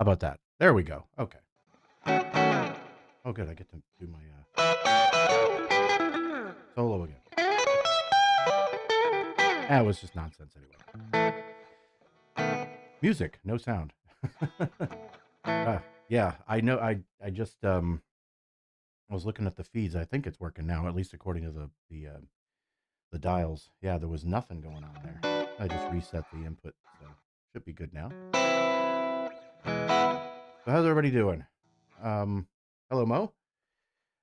about that? There we go. Okay. Oh, good. I get to do my solo again. That was just nonsense anyway. Music, no sound. Yeah, I know. I just I was looking at the feeds. I think it's working now, at least according to the dials. Yeah, there was nothing going on there. I just reset the input, so should be good now. So how's everybody doing? Hello, Mo.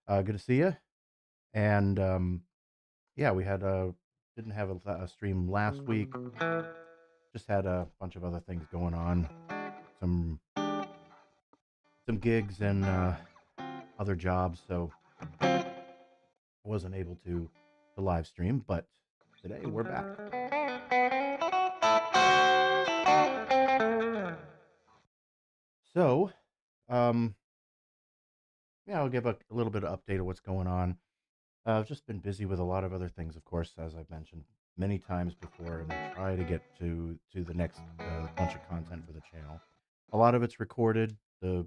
Good to see you. And yeah, we had didn't have a stream last week. Just had a bunch of other things going on, some gigs and other jobs, so I wasn't able to live stream. But today we're back. So, yeah, I'll give a little bit of update of what's going on. I've just been busy with a lot of other things, of course, as I've mentioned many times before, and I try to get to the next bunch of content for the channel. A lot of it's recorded, the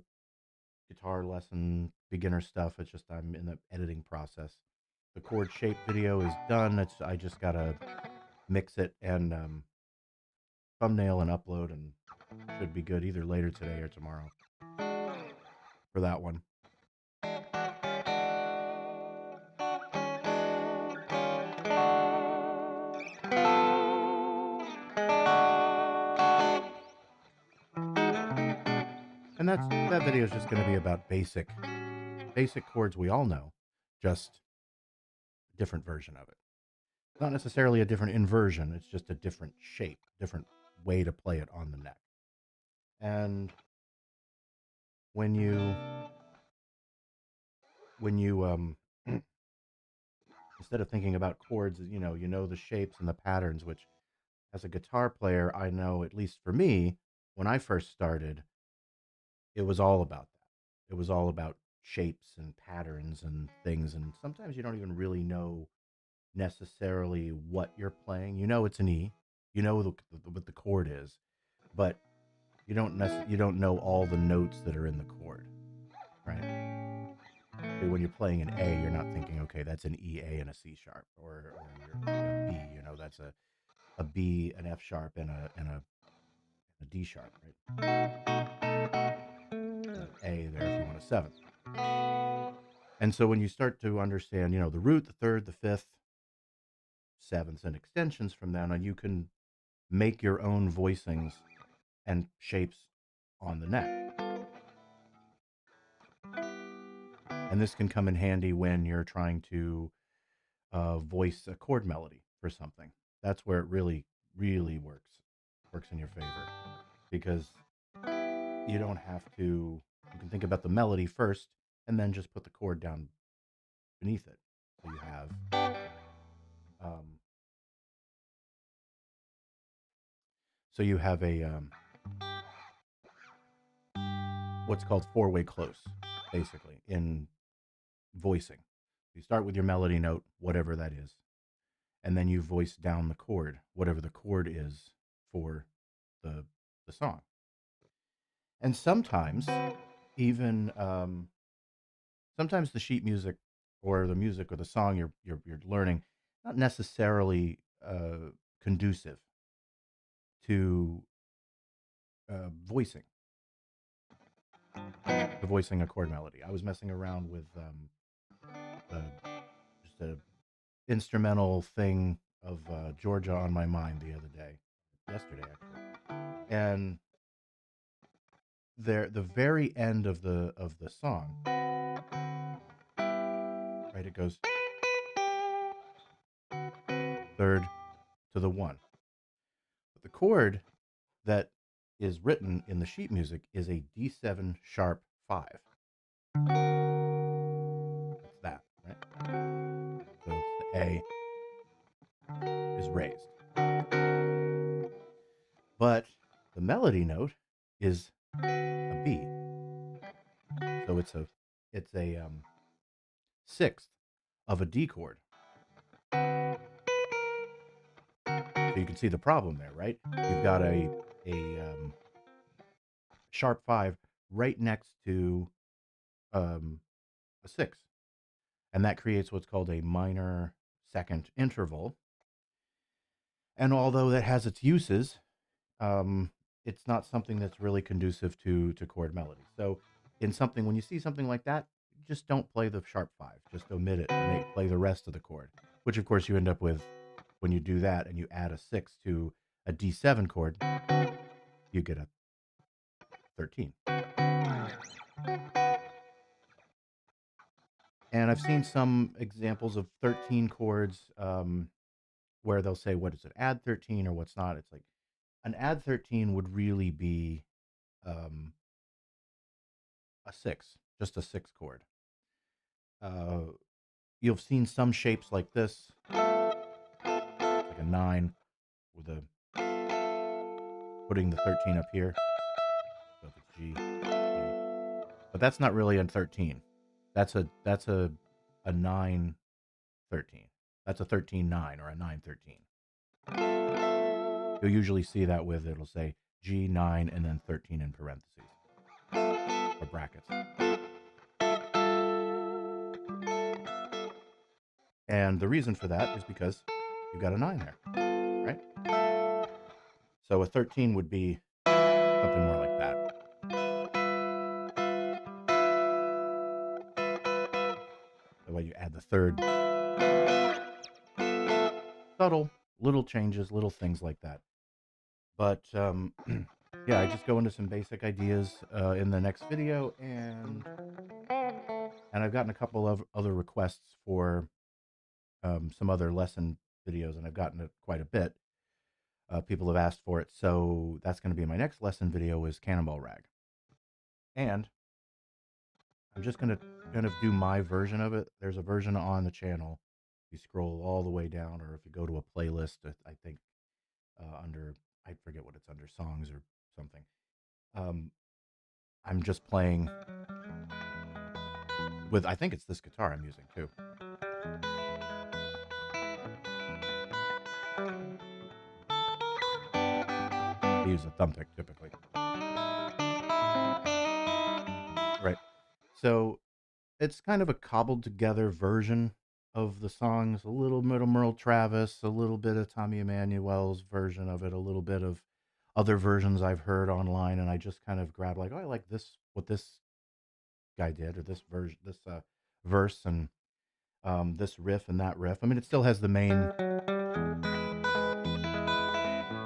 guitar lesson, beginner stuff. It's just I'm in the editing process. The chord shape video is done. I just gotta mix it and thumbnail and upload, and should be good either later today or tomorrow for that one. And that video is just going to be about basic chords we all know, just a different version of it. Not necessarily a different inversion, it's just a different shape, different way to play it on the neck. And when you instead of thinking about chords, you know the shapes and the patterns, which as a guitar player, I know, at least for me, when I first started, it was all about that. It was all about shapes and patterns and things, and sometimes you don't even really know necessarily what you're playing. You know it's an E, you know what the chord is, but you don't know all the notes that are in the chord, right? So when you're playing an A, you're not thinking, okay, that's an E, A, and a C sharp, or you're B, that's a B, an F sharp, and a D sharp, right? A there if you want a seventh. And so when you start to understand, the root, the third, the fifth, sevenths, and extensions from then on, you can make your own voicings and shapes on the neck. And this can come in handy when you're trying to voice a chord melody for something. That's where it really, really works in your favor, because you don't have to, you can think about the melody first and then just put the chord down beneath it. So you have what's called four-way close, basically, in voicing. You start with your melody note, whatever that is, and then you voice down the chord, whatever the chord is for the song. And sometimes, even sometimes the sheet music or the music or the song you're learning, not necessarily conducive to voicing a chord melody. I was messing around with just a instrumental thing of Georgia on My Mind the other day, yesterday actually, and the very end of the song, right? It goes third to the one, but the chord that is written in the sheet music is a D7 sharp 5. That's that, right? So the A is raised, but the melody note is a B. So it's a sixth of a D chord. So you can see the problem there, right? You've got a sharp 5 right next to a 6. And that creates what's called a minor second interval. And although that has its uses, um, it's not something that's really conducive to chord melody. So in something, when you see something like that, just don't play the sharp 5. Just omit it. Play the rest of the chord, which of course you end up with when you do that and you add a 6 to a D7 chord, you get a 13. And I've seen some examples of 13 chords where they'll say, what is it, add 13 or what's not. It's like an add 13 would really be um, a 6, just a 6 chord. You've seen some shapes like this, like a 9 with a putting the 13 up here. So if it's G, E. But that's not really a 13. That's a 9 13. That's a 13-9 or a 9-13. You'll usually see that with, it'll say G9 and then 13 in parentheses or brackets. And the reason for that is because you've got a 9 there, right? So a 13 would be something more like that. The way you add the third. Subtle, little changes, little things like that. But yeah, I just go into some basic ideas in the next video, and I've gotten a couple of other requests for some other lesson videos, and I've gotten it quite a bit. People have asked for it, so that's going to be my next lesson video is Cannonball Rag. And I'm just going to kind of do my version of it. There's a version on the channel. If you scroll all the way down, or if you go to a playlist, I think under, I forget what it's under, songs or something. I'm just playing with, I think it's this guitar I'm using too. I use a thumb pick typically. Right. So it's kind of a cobbled together version of the songs, a little bit of Merle Travis, a little bit of Tommy Emmanuel's version of it, a little bit of other versions I've heard online, and I just kind of grabbed like, oh, I like this, what this guy did, or this version, this verse, and this riff and that riff. I mean, it still has the main,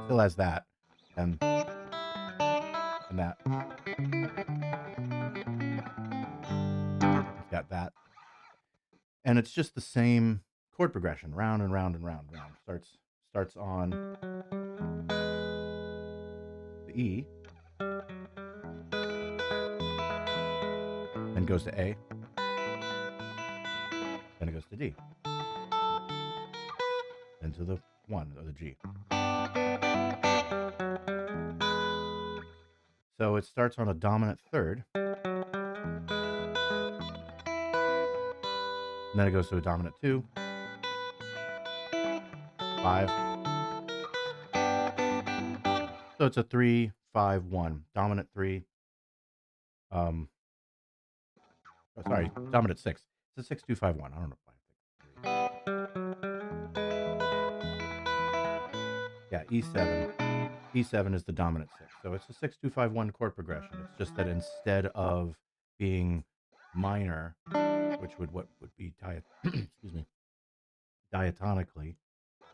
still has that, and that. It's got that, and it's just the same chord progression, round and round and round and round. Starts on the E, then goes to A, then it goes to D, then to the 1 or the G. So it starts on a dominant third, and then it goes to a dominant 2, 5. So it's a 3, 5, 1, dominant 3. Sorry, dominant 6. It's a 6, 2, 5, 1. I don't know if I. Yeah, E7. E7 is the dominant 6. So it's a 6, 2, 5, 1 chord progression. It's just that instead of being minor, which would be excuse me, diatonically,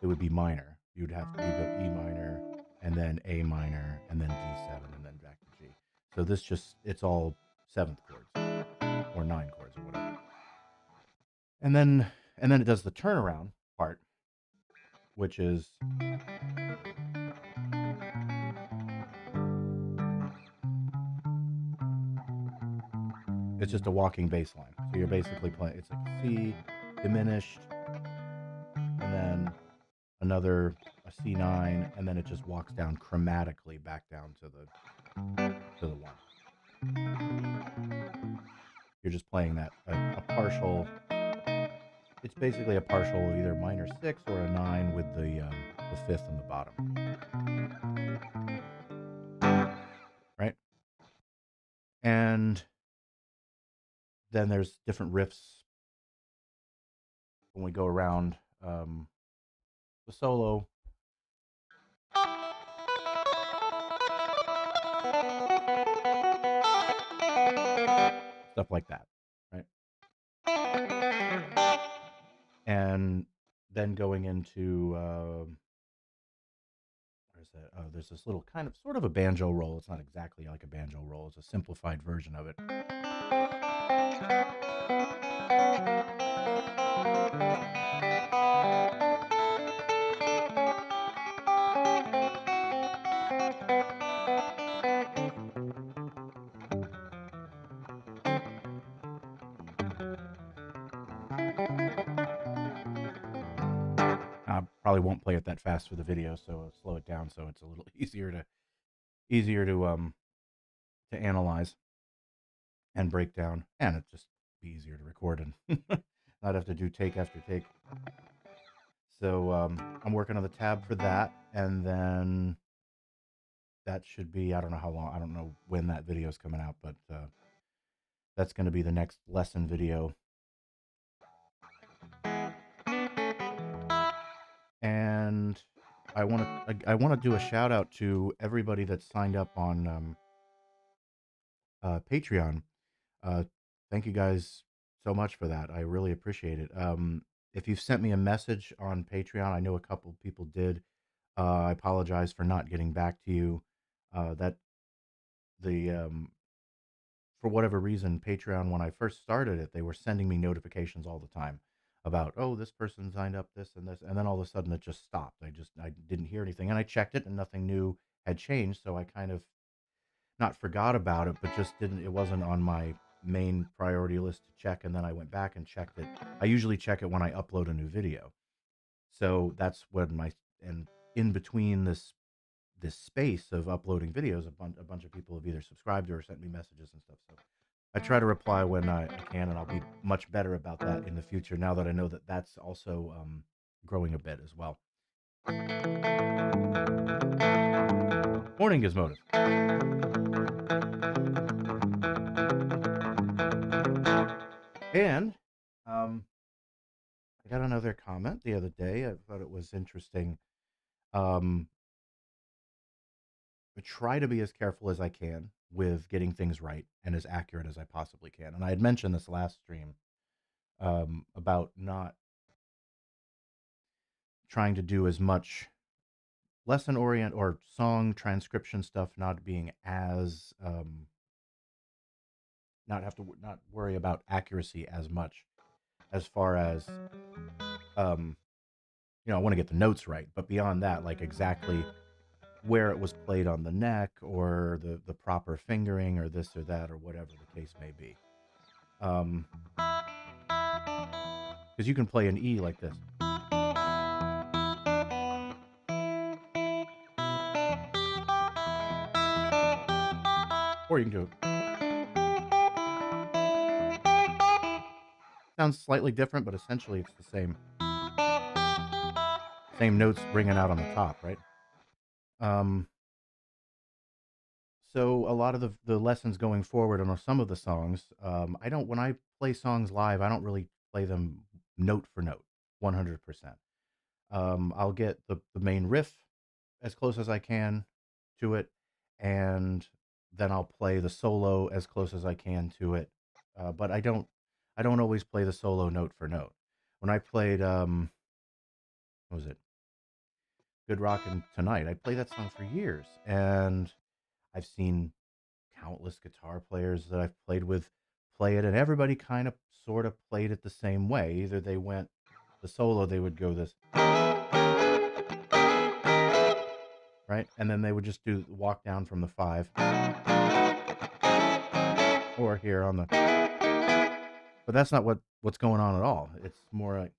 it would be minor. You'd have to go E minor and then A minor and then D7 and then back to G. So this just, it's all 7th chords or 9 chords or whatever. And then it does the turnaround part, which is it's just a walking bass line. So you're basically playing, it's like C diminished, and then another a C9, and then it just walks down chromatically back down to the 1. You're just playing that a partial. It's basically a partial, either minor 6 or a 9 with the 5th in the bottom. Right? then there's different riffs when we go around the solo. Stuff like that, right? And then going into where's that? Oh, there's this little kind of sort of a banjo roll. It's not exactly like a banjo roll. It's a simplified version of it. I probably won't play it that fast for the video, so I'll slow it down so it's a little easier to analyze and break down, and it just be easier to record and not have to do take after take. So I'm working on the tab for that, and then that should be, I don't know how long, I don't know when that video is coming out, but that's going to be the next lesson video. And I want to do a shout out to everybody that signed up on Patreon. Thank you guys so much for that. I really appreciate it. If you've sent me a message on Patreon, I know a couple people did. I apologize for not getting back to you. That the For whatever reason, Patreon, when I first started it, they were sending me notifications all the time about, oh, this person signed up, this and this, and then all of a sudden it just stopped. I didn't hear anything, and I checked it, and nothing new had changed. So I kind of not forgot about it, but just didn't. It wasn't on my main priority list to check, and then I went back and checked it. I usually check it when I upload a new video, so that's when and in between this space of uploading videos, a bunch of people have either subscribed or sent me messages and stuff. So I try to reply when I can, and I'll be much better about that in the future now that I know that that's also growing a bit as well. Morning, Gizmodos. And I got another comment the other day. I thought it was interesting. I try to be as careful as I can with getting things right and as accurate as I possibly can. And I had mentioned this last stream about not trying to do as much lesson orient or song transcription stuff, not being as not worry about accuracy as much as far as I want to get the notes right, but beyond that, like exactly where it was played on the neck or the proper fingering or this or that or whatever the case may be. Because you can play an E like this. Or you can do it. Sounds slightly different, but essentially it's the same notes ringing out on the top, right? So a lot of the lessons going forward on some of the songs, when I play songs live, I don't really play them note for note, 100%. I'll get the main riff as close as I can to it, and then I'll play the solo as close as I can to it. But I don't always play the solo note for note. When I played, what was it? Good Rockin' Tonight. I played that song for years, and I've seen countless guitar players that I've played with play it, and everybody kind of sort of played it the same way. Either they went the solo, they would go this, right? And then they would just do walk down from the 5, or here on the, but that's not what's going on at all. It's more like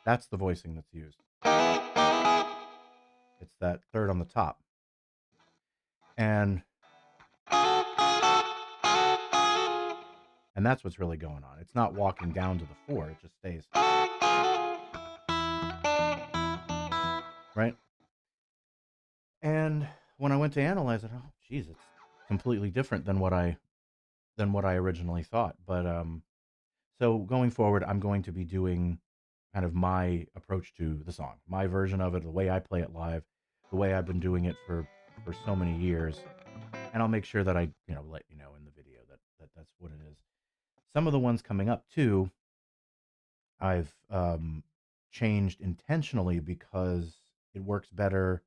that's the voicing that's used. It's that third on the top. And that's what's really going on. It's not walking down to the 4, it just stays. Right? And when I went to analyze it, oh, geez, it's completely different than what I than what I originally thought. But so going forward, I'm going to be doing kind of my approach to the song, my version of it, the way I play it live, the way I've been doing it for so many years, and I'll make sure that I let you know in the video that that's what it is. Some of the ones coming up too, I've changed intentionally because it works better.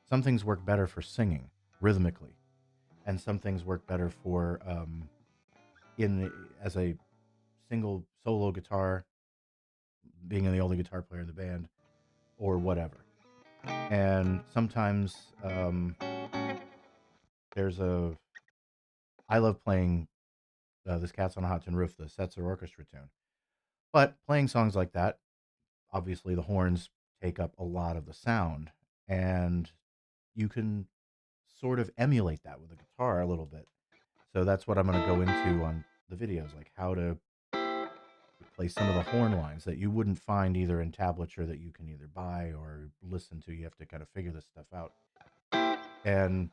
Some things work better for singing rhythmically, and some things work better for in as a single solo guitar, being the only guitar player in the band, or whatever. And sometimes there's a I love playing this Cats on a Hot Tin Roof, the Setzer Orchestra tune. But playing songs like that, obviously the horns take up a lot of the sound, and you can sort of emulate that with the guitar a little bit. So that's what I'm going to go into on the videos, like how to play some of the horn lines that you wouldn't find either in tablature that you can either buy or listen to. You have to kind of figure this stuff out. And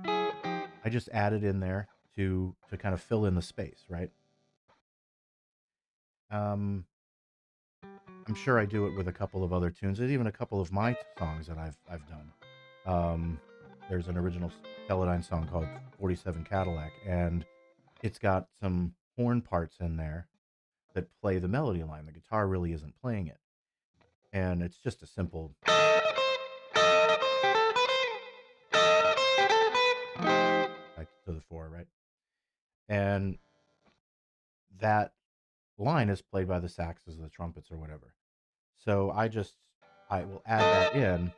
I just added in there to kind of fill in the space, right? Um, I'm sure I do it with a couple of other tunes. There's even a couple of my songs that I've done. There's an original TeleDynes song called 47 Cadillac, and it's got some horn parts in there that play the melody line. The guitar really isn't playing it. And it's just a simple like to the four, right? And that line is played by the saxes, the trumpets, or whatever. So I will add that in,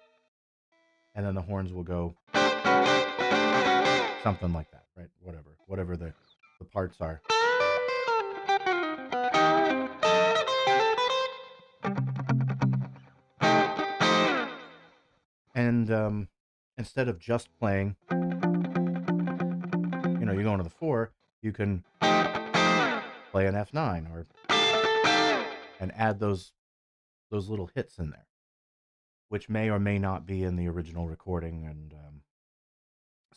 and then the horns will go something like that, right? Whatever the parts are. And instead of just playing, you go into the four, you can play an F9 or and add those little hits in there, which may or may not be in the original recording. And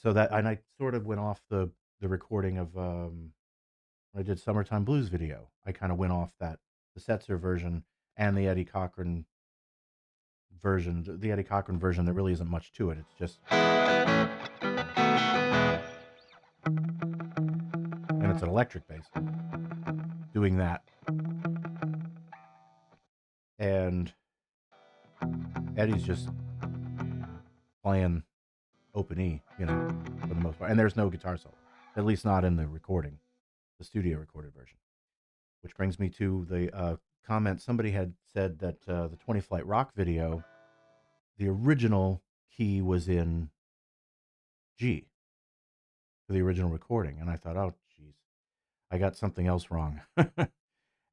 and I sort of went off the recording of when I did Summertime Blues video. I kind of went off that the Setzer version and the Eddie Cochran version. The Eddie Cochran version, there really isn't much to it. It's just and it's an electric bass doing that. And Eddie's just playing open E, for the most part. And there's no guitar solo, at least not in the recording, the studio recorded version. Which brings me to the comment somebody had said that the 20 Flight Rock video, the original key was in G for the original recording. And I thought, oh, geez, I got something else wrong.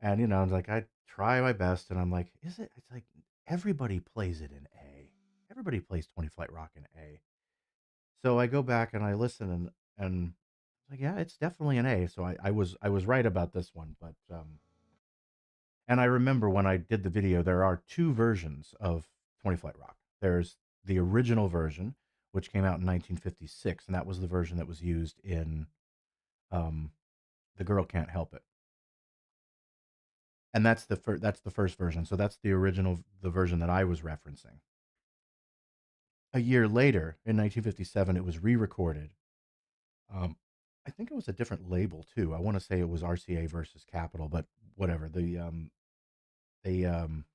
And, I was like, I try my best. And I'm like, is it? It's like everybody plays it in A. Everybody plays 20 Flight Rock in A. So I go back and I listen and like, yeah, it's definitely an A. So I was right about this one. But and I remember when I did the video, there are two versions of 20 Flight Rock. There's the original version, which came out in 1956, and that was the version that was used in um, "The Girl Can't Help It," and that's the first version. So that's the original, the version that I was referencing. A year later, in 1957, it was re-recorded. Um, I think it was a different label too. I want to say it was RCA versus Capitol, but whatever.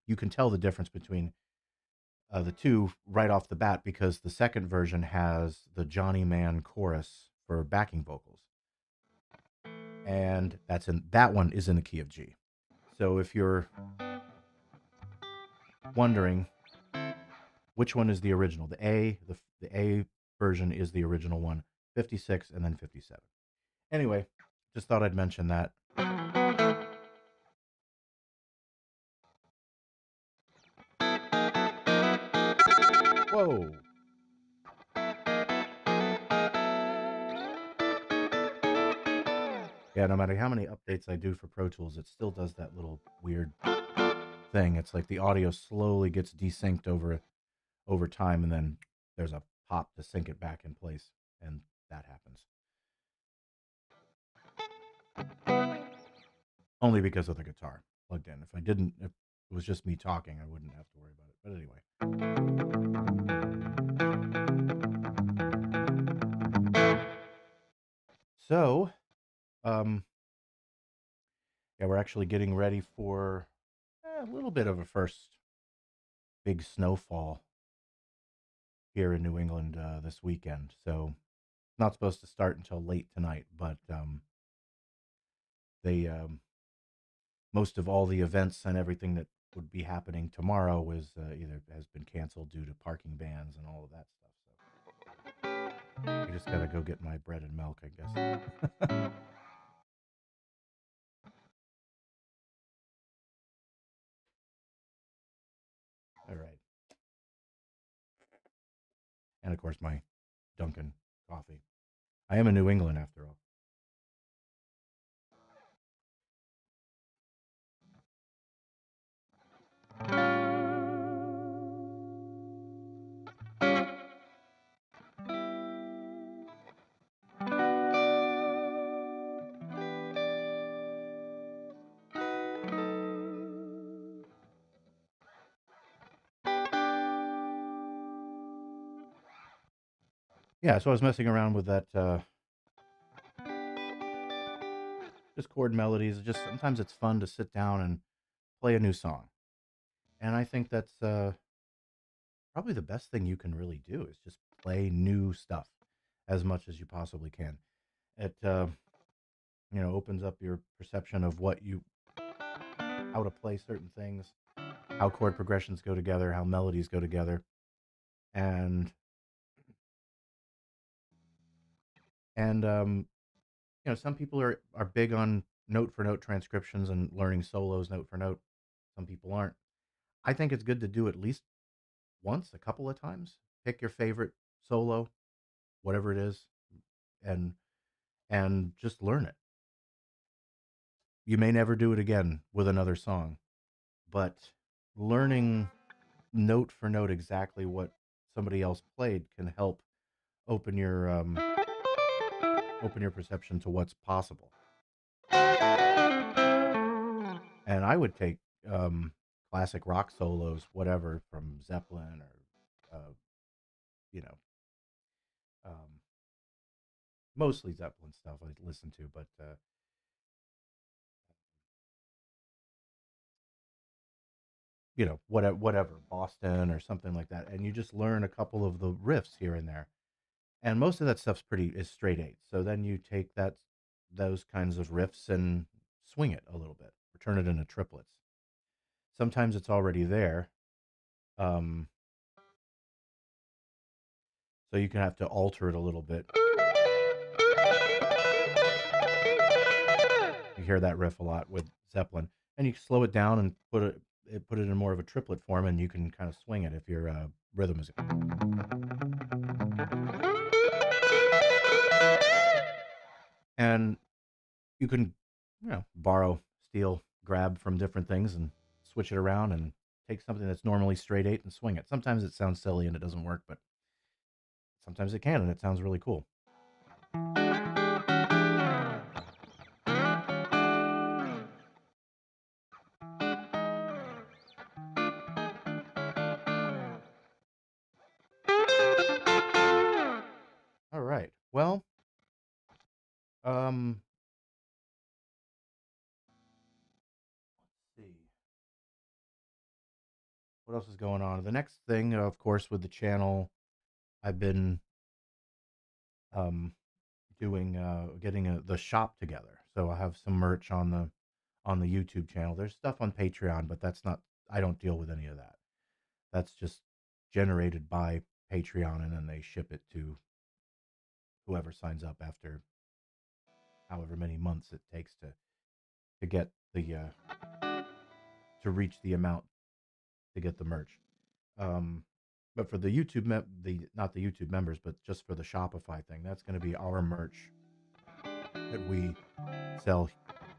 You can tell the difference between the two right off the bat because the second version has the Johnny Man chorus for backing vocals, and that one is in the key of G. So if you're wondering which one is the original, the A version is the original one, 56 and then 57. Anyway, just thought I'd mention that. Whoa. Yeah, no matter how many updates I do for Pro Tools, it still does that little weird thing. It's like the audio slowly gets desynced over time, and then there's a pop to sync it back in place, and that happens. only because of the guitar plugged in. If it was just me talking, I wouldn't have to worry about it. But anyway, so yeah, we're actually getting ready for a little bit of a first big snowfall here in New England this weekend. So not supposed to start until late tonight, but they most of all the events and everything that would be happening tomorrow is either has been canceled due to parking bans and all of that stuff. So I just gotta go get my bread and milk, I guess. All right, and of course my Dunkin' coffee. I am in New England after all. Yeah, so I was messing around with that, just chord melodies. Just sometimes it's fun to sit down and play a new song, and I think that's probably the best thing you can really do is just play new stuff as much as you possibly can. It opens up your perception of how to play certain things, how chord progressions go together, how melodies go together, and and some people are big on note for note transcriptions and learning solos note for note. Some people aren't. I think it's good to do at least once, a couple of times. Pick your favorite solo, whatever it is, and just learn it. You may never do it again with another song, but learning note for note exactly what somebody else played can help open your um, open your perception to what's possible. And I would take classic rock solos, whatever, from Zeppelin or you know um, mostly Zeppelin stuff I listen to, but whatever, Boston or something like that, and you just learn a couple of the riffs here and there, and most of that stuff's pretty is straight eights. So then you take those kinds of riffs and swing it a little bit, or turn it into triplets. Sometimes it's already there, um, so you can have to alter it a little bit. You hear that riff a lot with Zeppelin, and you slow it down and put it in more of a triplet form, and you can kind of swing it if your rhythm is. And you can, borrow, steal, grab from different things and switch it around and take something that's normally straight eight and swing it. Sometimes it sounds silly and it doesn't work, but sometimes it can and it sounds really cool. All right. Well, let's see. What else is going on? The next thing, of course, with the channel, I've been um, doing getting the shop together. So I have some merch on the YouTube channel. There's stuff on Patreon, but that's not. I don't deal with any of that. That's just generated by Patreon, and then they ship it to whoever signs up after however many months it takes to get the to reach the amount to get the merch. Um, but for the the not the YouTube members, but just for the Shopify thing, that's going to be our merch that we sell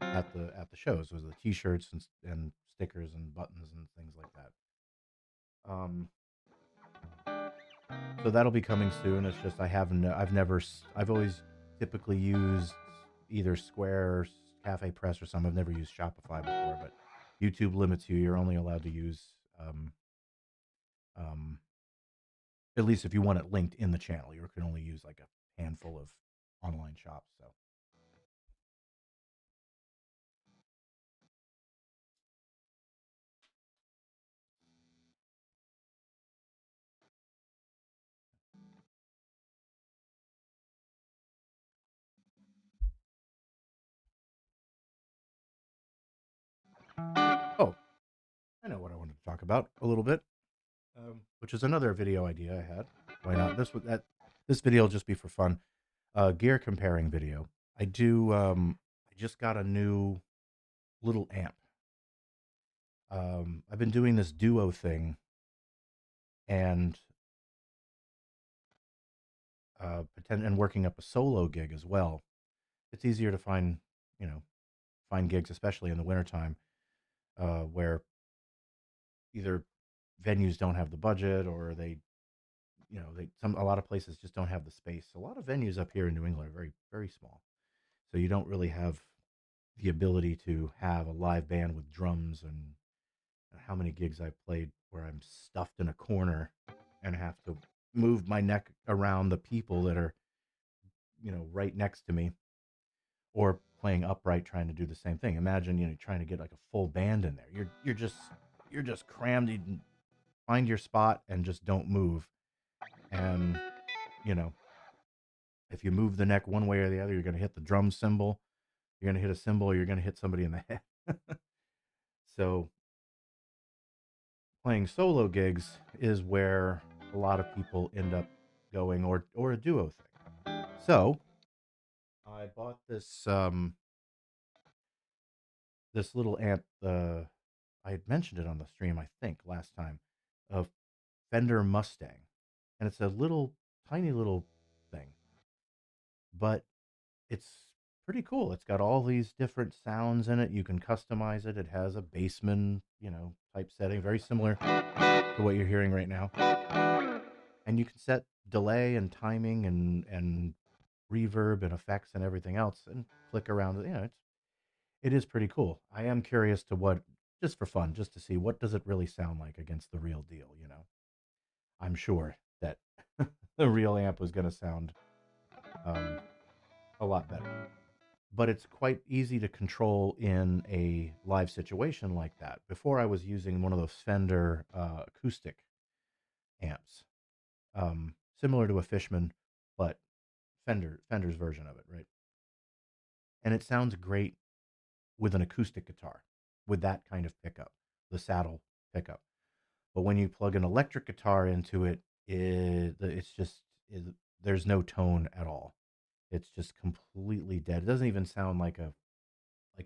at the shows. Those are the T-shirts and stickers and buttons and things like that. Um, so that'll be coming soon. It's just I've always typically used either Square Cafe Press or some. I've never used Shopify before, but YouTube limits you. You're only allowed to use, um, um, at least if you want it linked in the channel, you can only use like a handful of online shops. So, oh, I know what I wanted to talk about a little bit, which is another video idea I had. Why not? This video will just be for fun. Gear comparing video. I do. I just got a new little amp. I've been doing this duo thing, and and working up a solo gig as well. It's easier to find, you know, find gigs, especially in the wintertime, where either venues don't have the budget or they, a lot of places just don't have the space. A lot of venues up here in New England are very, very small. So you don't really have the ability to have a live band with drums and how many gigs I've played where I'm stuffed in a corner and have to move my neck around the people that are, right next to me, or playing upright trying to do the same thing. Imagine, trying to get like a full band in there. You're just crammed. You find your spot and just don't move. And, you know, if you move the neck one way or the other, you're going to hit the drum cymbal, you're going to hit a cymbal, or you're going to hit somebody in the head. So playing solo gigs is where a lot of people end up going, or a duo thing. So I bought this little amp. I had mentioned it on the stream, I think, last time, of Fender Mustang, and it's a little tiny little thing, but it's pretty cool. It's got all these different sounds in it. You can customize it. It has a Bassman, type setting, very similar to what you're hearing right now. And you can set delay and timing and reverb and effects and everything else, and click around. It is pretty cool. I am curious to what, just for fun, just to see what does it really sound like against the real deal. I'm sure that the real amp was going to sound um, a lot better. But it's quite easy to control in a live situation like that. Before, I was using one of those Fender acoustic amps, similar to a Fishman, but Fender's version of it, right? And it sounds great with an acoustic guitar, with that kind of pickup, the saddle pickup. But when you plug an electric guitar into it, it's just there's no tone at all. It's just completely dead. It doesn't even sound like a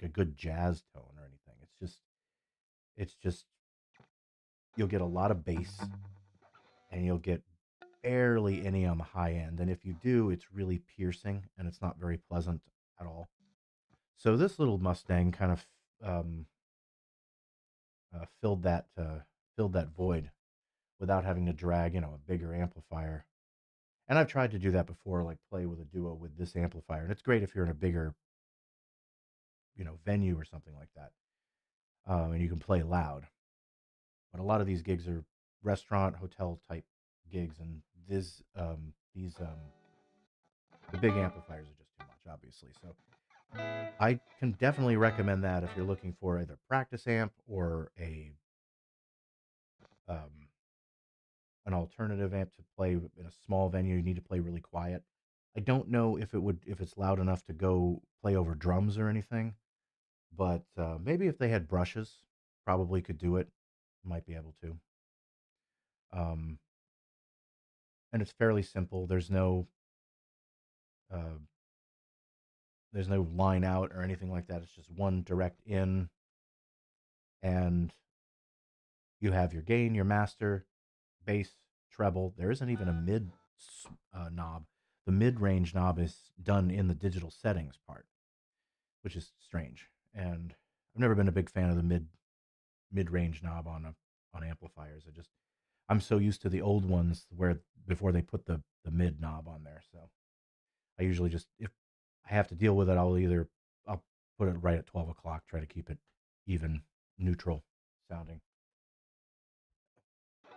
good jazz tone or anything. It's just you'll get a lot of bass and you'll get barely any on the high end. And if you do, it's really piercing and it's not very pleasant at all. So this little Mustang kind of um, filled that void without having to drag, a bigger amplifier. And I've tried to do that before, like play with a duo with this amplifier, and it's great if you're in a bigger, venue or something like that, and you can play loud. But a lot of these gigs are restaurant, hotel type gigs, and the big amplifiers are just too much, obviously. So I can definitely recommend that if you're looking for either practice amp or um, an alternative amp to play in a small venue. You need to play really quiet. I don't know if it's loud enough to go play over drums or anything, but maybe if they had brushes, probably could do it. Might be able to. Um, and it's fairly simple. Uh, there's no line out or anything like that. It's just one direct in, and you have your gain, your master, bass, treble. There isn't even a mid knob. The mid range knob is done in the digital settings part, which is strange. And I've never been a big fan of the mid range knob on amplifiers. I'm so used to the old ones where before they put the mid knob on there. So I usually just, if I have to deal with it, I'll put it right at 12 o'clock, try to keep it even, neutral sounding.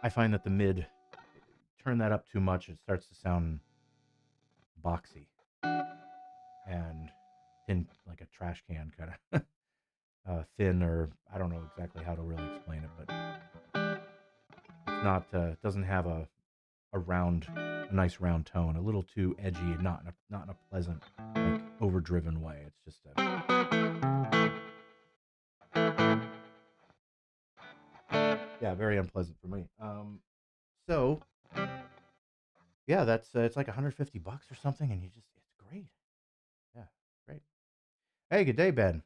I find that the mid, turn that up too much, it starts to sound boxy and thin, like a trash can kind of thin, or I don't know exactly how to really explain it, but it's not, it doesn't have a nice round tone, a little too edgy, and not in a pleasant, like overdriven way. It's just yeah, very unpleasant for me. So yeah, that's it's like 150 bucks or something, and it's great. Yeah, great. Hey, good day, Ben.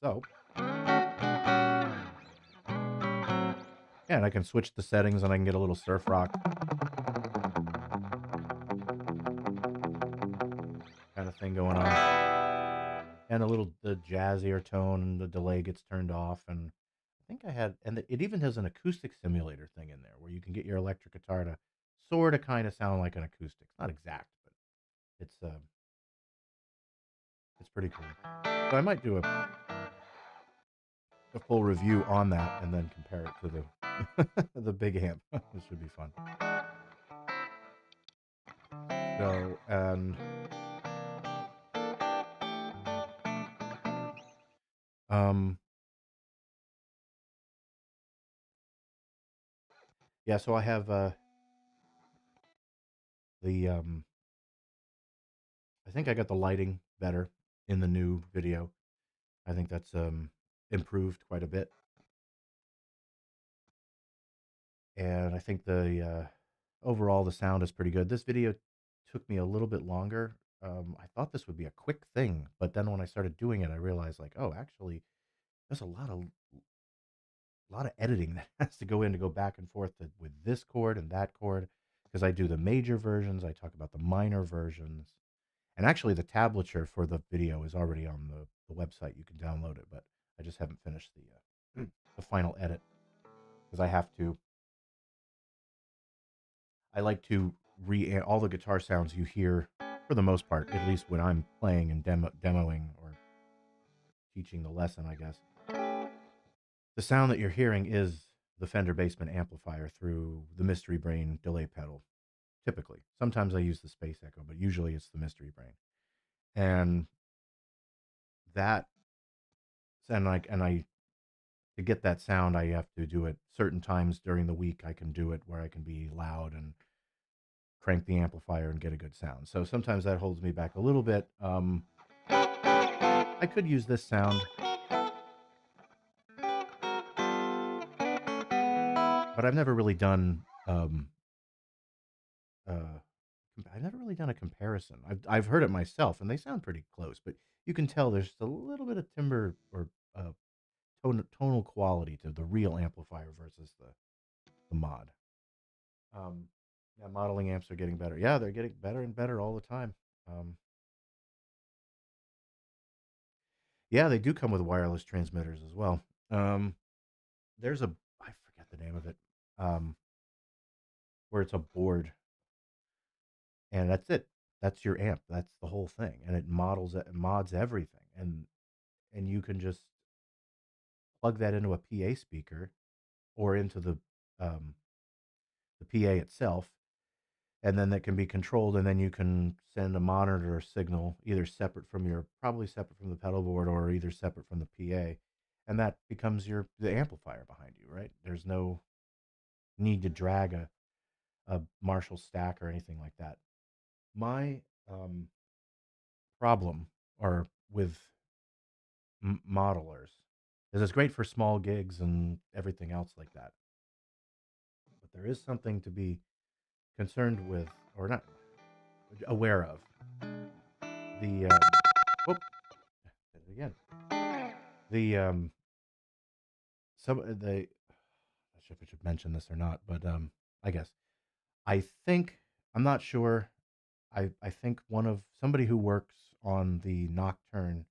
So yeah, and I can switch the settings, and I can get a little surf rock kind of thing going on, and a little the jazzier tone, and the delay gets turned off, and I think I had, and it even has an acoustic simulator thing in there where you can get your electric guitar to sort of kind of sound like an acoustic. It's not exact, but it's uh, it's pretty cool. So I might do a full review on that and then compare it to the the big amp. This should be fun. So and um yeah, so I have the I think I got the lighting better in the new video. I think that's improved quite a bit, and I think the overall the sound is pretty good. This video took me a little bit longer. I thought this would be a quick thing, but then when I started doing it, I realized like, oh, actually, there's a lot of editing that has to go in to go back and forth with this chord and that chord, because I do the major versions, I talk about the minor versions, and actually the tablature for the video is already on the website. You can download it, but I just haven't finished the final edit because I like to re all the guitar sounds you hear for the most part, at least when I'm playing and demoing or teaching the lesson, I guess. The sound that you're hearing is the Fender Basement amplifier through the Mystery Brain delay pedal, typically. Sometimes I use the Space Echo, but usually it's the Mystery Brain. And that, and I to get that sound, I have to do it certain times during the week. I can do it where I can be loud and crank the amplifier and get a good sound. So sometimes that holds me back a little bit. I could use this sound, but I've never really done uh, I've never really done a comparison. I've heard it myself, and they sound pretty close, but you can tell there's just a little bit of timbre or tonal quality to the real amplifier versus the mod. Um, yeah, modeling amps are getting better. Yeah, they're getting better and better all the time. Um, yeah, they do come with wireless transmitters as well. Um, there's I forget the name of it, um, where it's a board, and that's it. That's your amp. That's the whole thing, and it mods everything, and you can just plug that into a PA speaker or into um, the PA itself, and then that can be controlled, and then you can send a monitor signal either probably separate from the pedal board, or either separate from the PA, and that becomes the amplifier behind you, right? There's no need to drag a Marshall stack or anything like that. My problem or with modelers is it's great for small gigs and everything else like that, but there is something to be concerned with, or not aware of. The whoop, did it again. The some the I should if I should mention this or not, but I guess I think I'm not sure. I think somebody who works on the Nocturne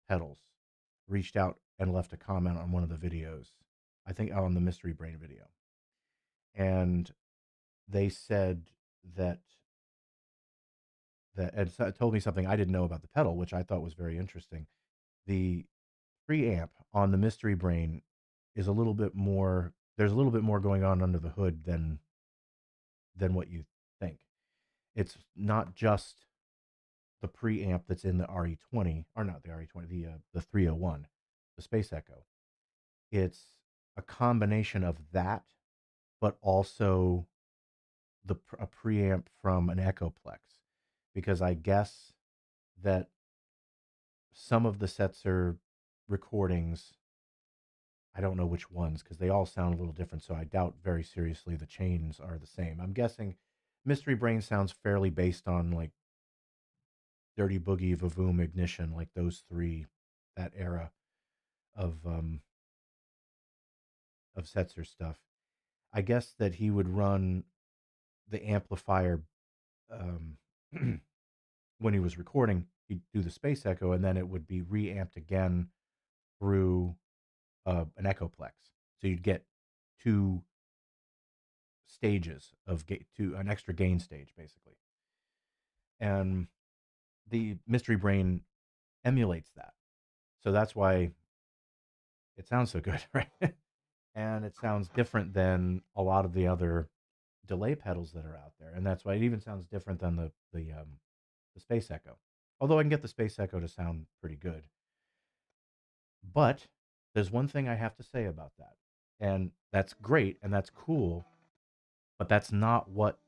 pedals reached out and left a comment on one of the videos. I think on the Mystery Brain video, and they said that and so it told me something I didn't know about the pedal, which I thought was very interesting. The preamp on the Mystery Brain is a little bit more. There's a little bit more going on under the hood than what you think. It's not just the preamp that's in the RE20, or not the RE20, the 301, the Space Echo. It's a combination of that, but also a preamp from an Echoplex, because I guess that some of the Setzer recordings, I don't know which ones because they all sound a little different. So I doubt very seriously the chains are the same. I'm guessing Mystery Brain sounds fairly based on like Dirty Boogie, Vavoom, Ignition, like those three, that era of um, of Setzer stuff. I guess that he would run the amplifier um, when he was recording. He'd do the Space Echo, and then it would be reamped again through an Echoplex. So you'd get two stages of to an extra gain stage, basically. And the Mystery Brain emulates that. So that's why it sounds so good, right? And it sounds different than a lot of the other delay pedals that are out there, and that's why it even sounds different than the Space Echo. Although I can get the Space Echo to sound pretty good, but there's one thing I have to say about that, and that's great and that's cool, but that's not what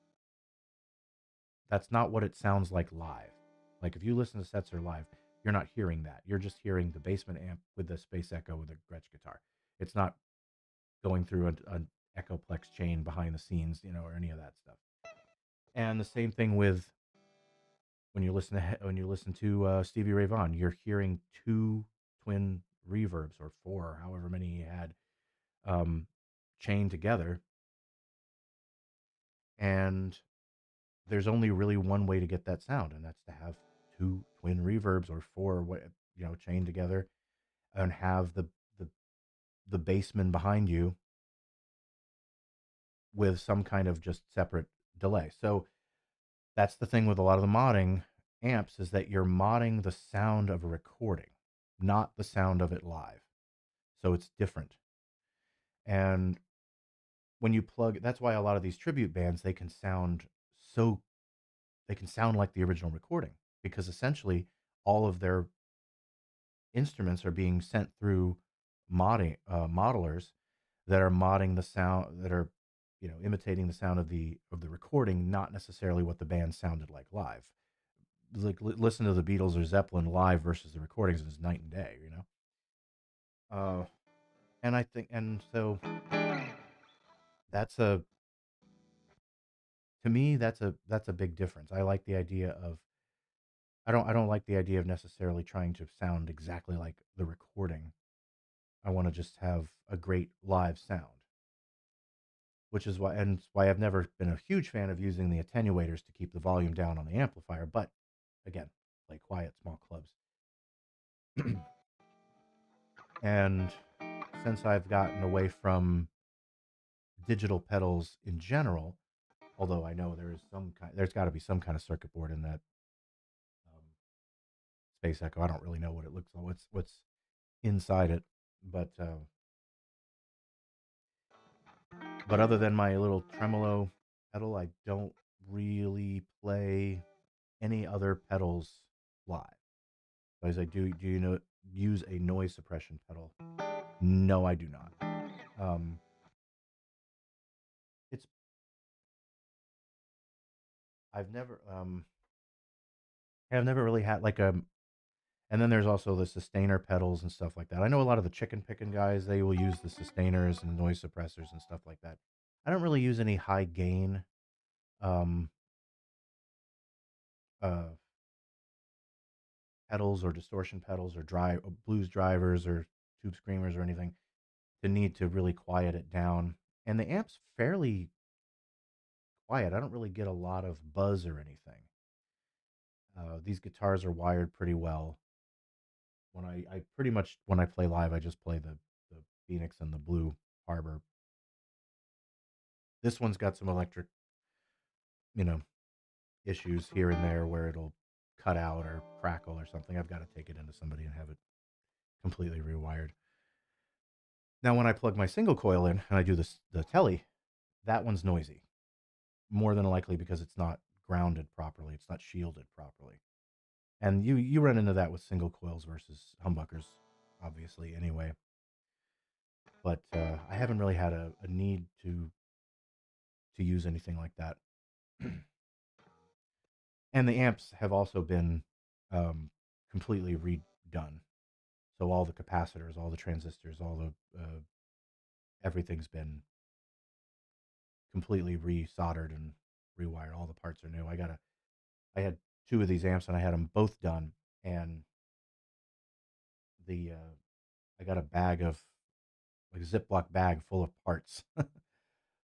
it sounds like live. Like if you listen to Setzer live, you're not hearing that. You're just hearing the basement amp with the Space Echo with a Gretsch guitar. It's not going through an Echoplex chain behind the scenes, or any of that stuff. And the same thing with when you listen to Stevie Ray Vaughan, you're hearing two twin reverbs or four, or however many he had, um, chained together, and there's only really one way to get that sound, and that's to have two twin reverbs or four, chained together, and have the the bassman behind you with some kind of just separate delay. So that's the thing with a lot of the modding amps, is that you're modding the sound of a recording, not the sound of it live. So it's different. And when you plug, that's why a lot of these tribute bands, so they can sound like the original recording, because essentially all of their instruments are being sent through modelers that are modding the sound, that are imitating the sound of the recording, not necessarily what the band sounded like live. Like listen to the Beatles or Zeppelin live versus the recordings is night and day. uh and I think, and so that's a to me that's a big difference. I don't like the idea of necessarily trying to sound exactly like the recording. I want to just have a great live sound, which is why I've never been a huge fan of using the attenuators to keep the volume down on the amplifier. But again, play quiet, small clubs. And since I've gotten away from digital pedals in general, although I know there's got to be some kind of circuit board in that um, Space Echo. I don't really know what it looks like, what's inside it, but other than my little tremolo pedal, I don't really play any other pedals live. As I do you know use a noise suppression pedal? No, I do not. Um, it's I've never I've never really had like a. And then there's also the sustainer pedals and stuff like that. I know a lot of the chicken picking guys, they will use the sustainers and noise suppressors and stuff like that. I don't really use any high gain um, uh, pedals or distortion pedals or blues drivers or tube screamers or anything to need to really quiet it down. And the amp's fairly quiet. I don't really get a lot of buzz or anything. These guitars are wired pretty well. I pretty much, when I play live, I just play the Phoenix and the Blue harbor. This one's got some electric, you know, issues here and there where it'll cut out or crackle or something. I've got to take it into somebody and have it completely rewired. Now, when I plug my single coil in and I do the telly, that one's noisy, more than likely because it's not grounded properly. It's not shielded properly. And you run into that with single coils versus humbuckers, obviously, anyway. But I haven't really had a need to use anything like that. And the amps have also been completely redone. So all the capacitors, all the transistors, all the everything's been completely resoldered and rewired. All the parts are new. I had two of these amps and I had them both done, and the I got a bag of like a Ziploc bag full of parts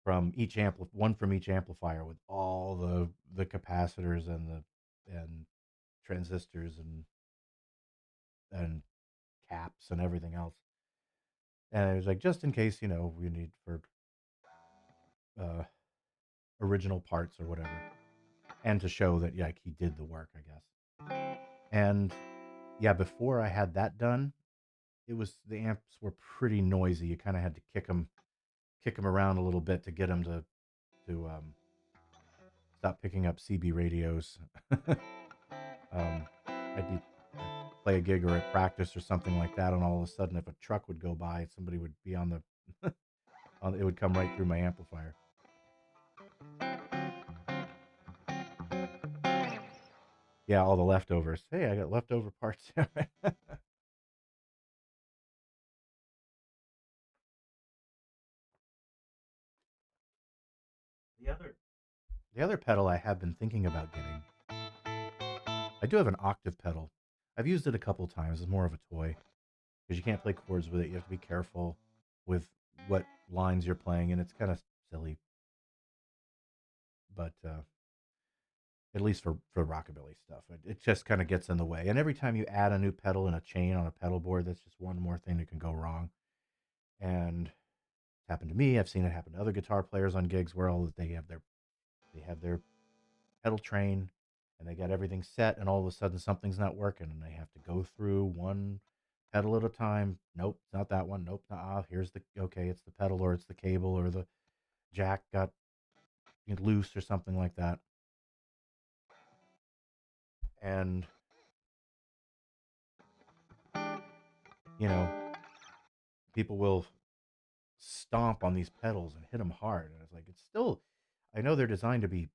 from each one from each amplifier with all the capacitors and and transistors and caps and everything else. And it was like, just in case, we need for uh, original parts or whatever, and to show that, yeah, he did the work, I guess. And yeah, before I had that done, the amps were pretty noisy. You kind of had to kick them around a little bit to get them to stop picking up CB radios. I'd play a gig or at practice or something like that, and all of a sudden, if a truck would go by, somebody would be on the it would come right through my amplifier. Yeah, all the leftovers. Hey, I got leftover parts. The other the other pedal I have been thinking about getting, I do have an octave pedal. I've used it a couple times. It's more of a toy because you can't play chords with it. You have to be careful with what lines you're playing, and it's kind of silly. But at least for rockabilly stuff, it just kind of gets in the way. And every time you add a new pedal and a chain on a pedal board, that's just one more thing that can go wrong. And it's happened to me. I've seen it happen to other guitar players on gigs where they have their pedal train and they got everything set, and all of a sudden something's not working, and they have to go through one pedal at a time. Nope, it's not that one. Nope, here's okay, it's the pedal, or it's the cable, or the jack got loose or something like that. And you know, people will stomp on these pedals and hit them hard, and it's like, it's still, I know they're designed to be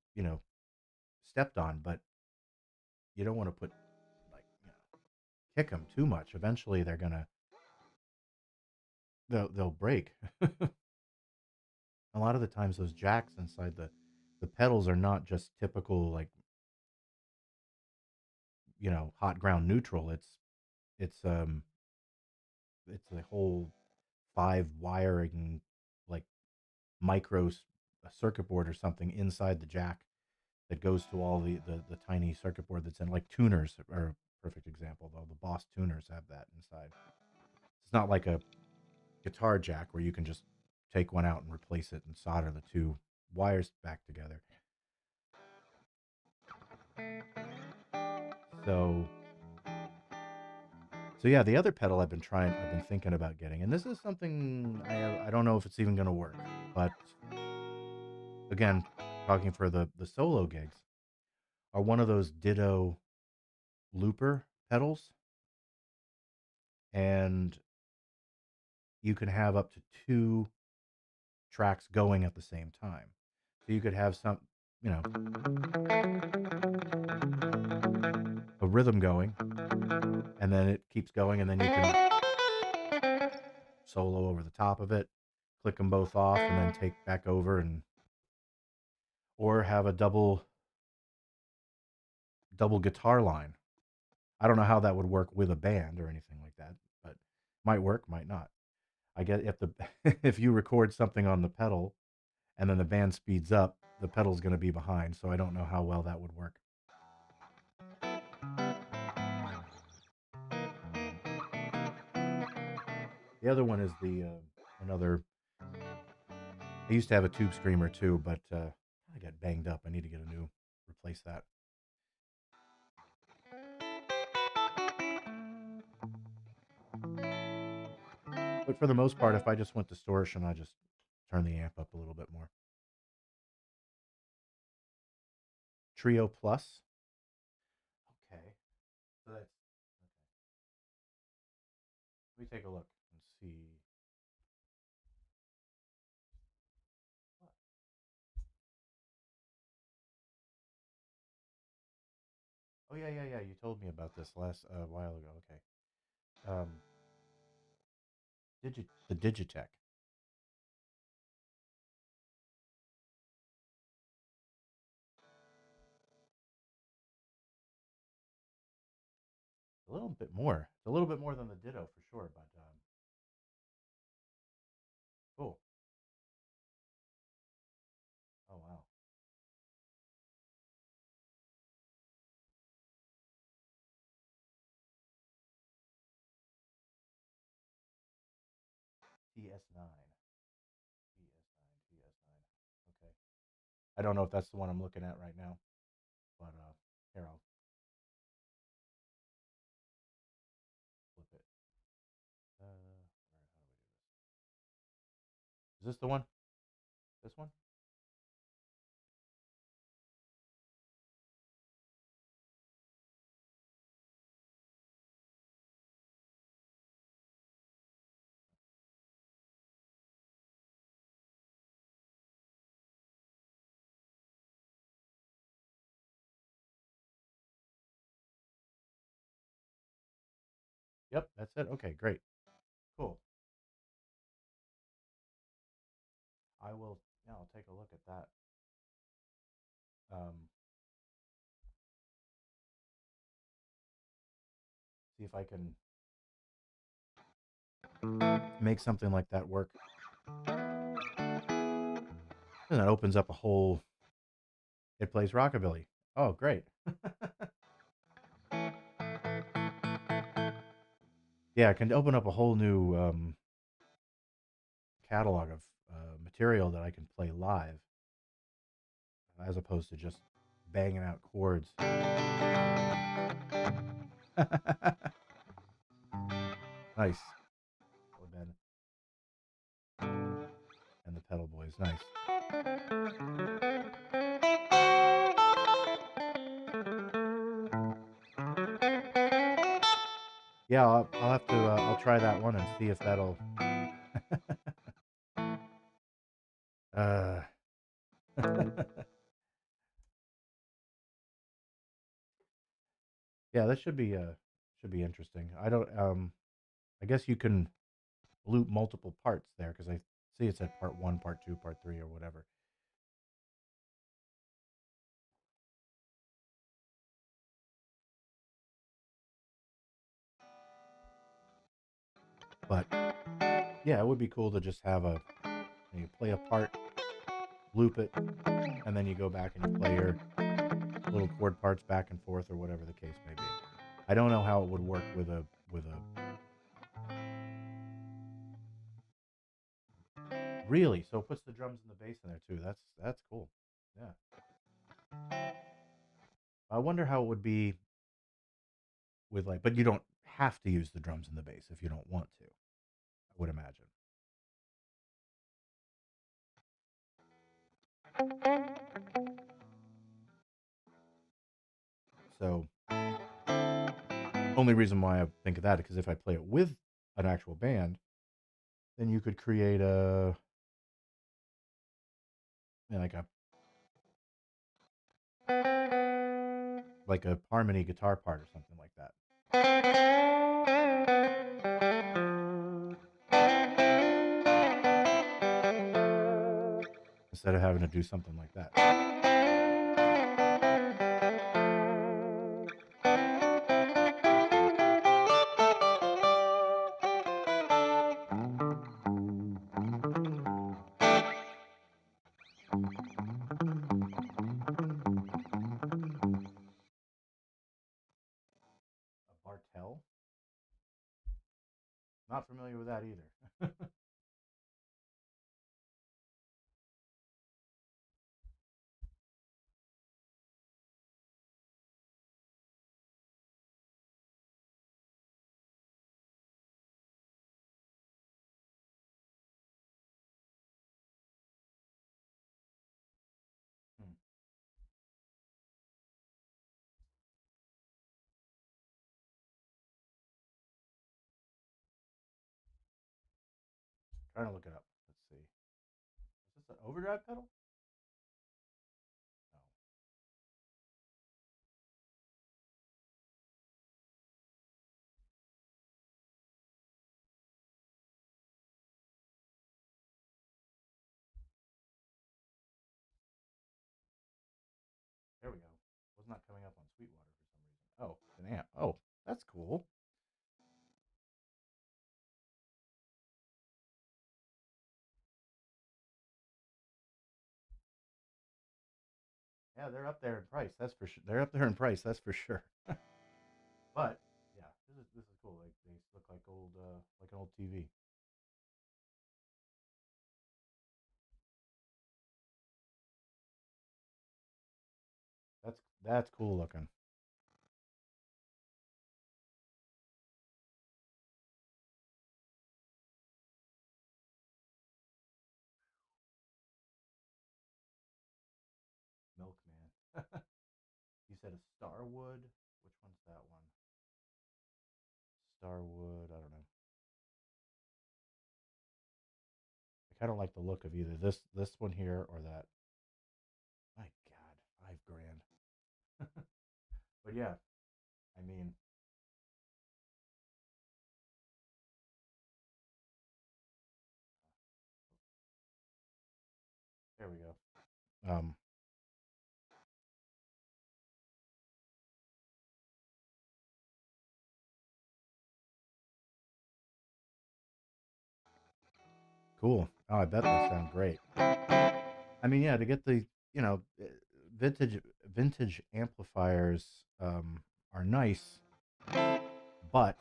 stepped on, but you don't want to put like kick them too much. Eventually they'll break. A lot of the times those jacks inside the pedals are not just typical, like, hot ground neutral. It's it's a whole five wiring, like, micro a circuit board or something inside the jack that goes to all the tiny circuit board that's in, like, tuners are a perfect example, though. The Boss tuners have that inside. It's not like a guitar jack where you can just take one out and replace it and solder the two wires back together. So yeah, the other pedal I've been thinking about getting, and this is something I don't know if it's even going to work, but again, talking for the solo gigs, are one of those Ditto looper pedals, and you can have up to two tracks going at the same time. So you could have you know, a rhythm going, and then it keeps going, and then you can solo over the top of it, click them both off, and then take back over, or have a double guitar line. I don't know how that would work with a band or anything like that, but might work, might not. I get if the if you record something on the pedal and then the band speeds up, the pedal's going to be behind, so I don't know how well that would work. The other one is the another I used to have a tube screamer too, but I got banged up. I need to get a new, replace that. But for the most part, if I just went distortion, I just turn the amp up a little bit more. Trio Plus. Okay. So that's okay. Let me take a look and see. Oh yeah, yeah, yeah. You told me about this last while ago. Okay. The Digitech. A little bit more. It's a little bit more than the Ditto for sure, but cool. Oh wow. TS9. TS9. TS9. Okay. I don't know if that's the one I'm looking at right now, but here I'll flip it. How do we do this? Is this the one? This one? Yep, that's it. Okay, great. Cool. I will. Yeah, I'll take a look at that. Um, see if I can make something like that work. And that opens up a whole. It plays rockabilly. Oh, great. Yeah, it can open up a whole new catalog of material that I can play live, as opposed to just banging out chords. Nice. Oh, Ben and the Pedal Boys. Nice. Yeah, I'll have to. I'll try that one and see if that'll. uh, yeah, that should be interesting. I don't. I guess you can loop multiple parts there because I see it said part one, part two, part three, or whatever. But yeah, it would be cool to just have you play a part, loop it, and then you go back and you play your little chord parts back and forth or whatever the case may be. I don't know how it would work with a really. So it puts the drums and the bass in there too. That's cool. Yeah. I wonder how it would be with like, but you don't have to use the drums and the bass if you don't want to. I would imagine. So only reason why I think of that is because if I play it with an actual band, then you could create like a harmony guitar part or something like that. Instead of having to do something like that. A Bartel? Not familiar with that either. Trying to look it up. Let's see. Is this an overdrive pedal? No. There we go. Was not coming up on Sweetwater for some reason. Oh, it's an amp. Oh, that's cool. Yeah, they're up there in price. That's for sure. They're up there in price. That's for sure. But yeah, this is cool. Like they look like an old TV. That's cool looking. Milkman. You said a Starwood. Which one's that one? Starwood. I don't know. I kind of like the look of either this one here or that. My God, 5 grand. But yeah, I mean, there we go. Cool. Oh, I bet they sound great. I mean, yeah, to get the you know vintage vintage amplifiers are nice, but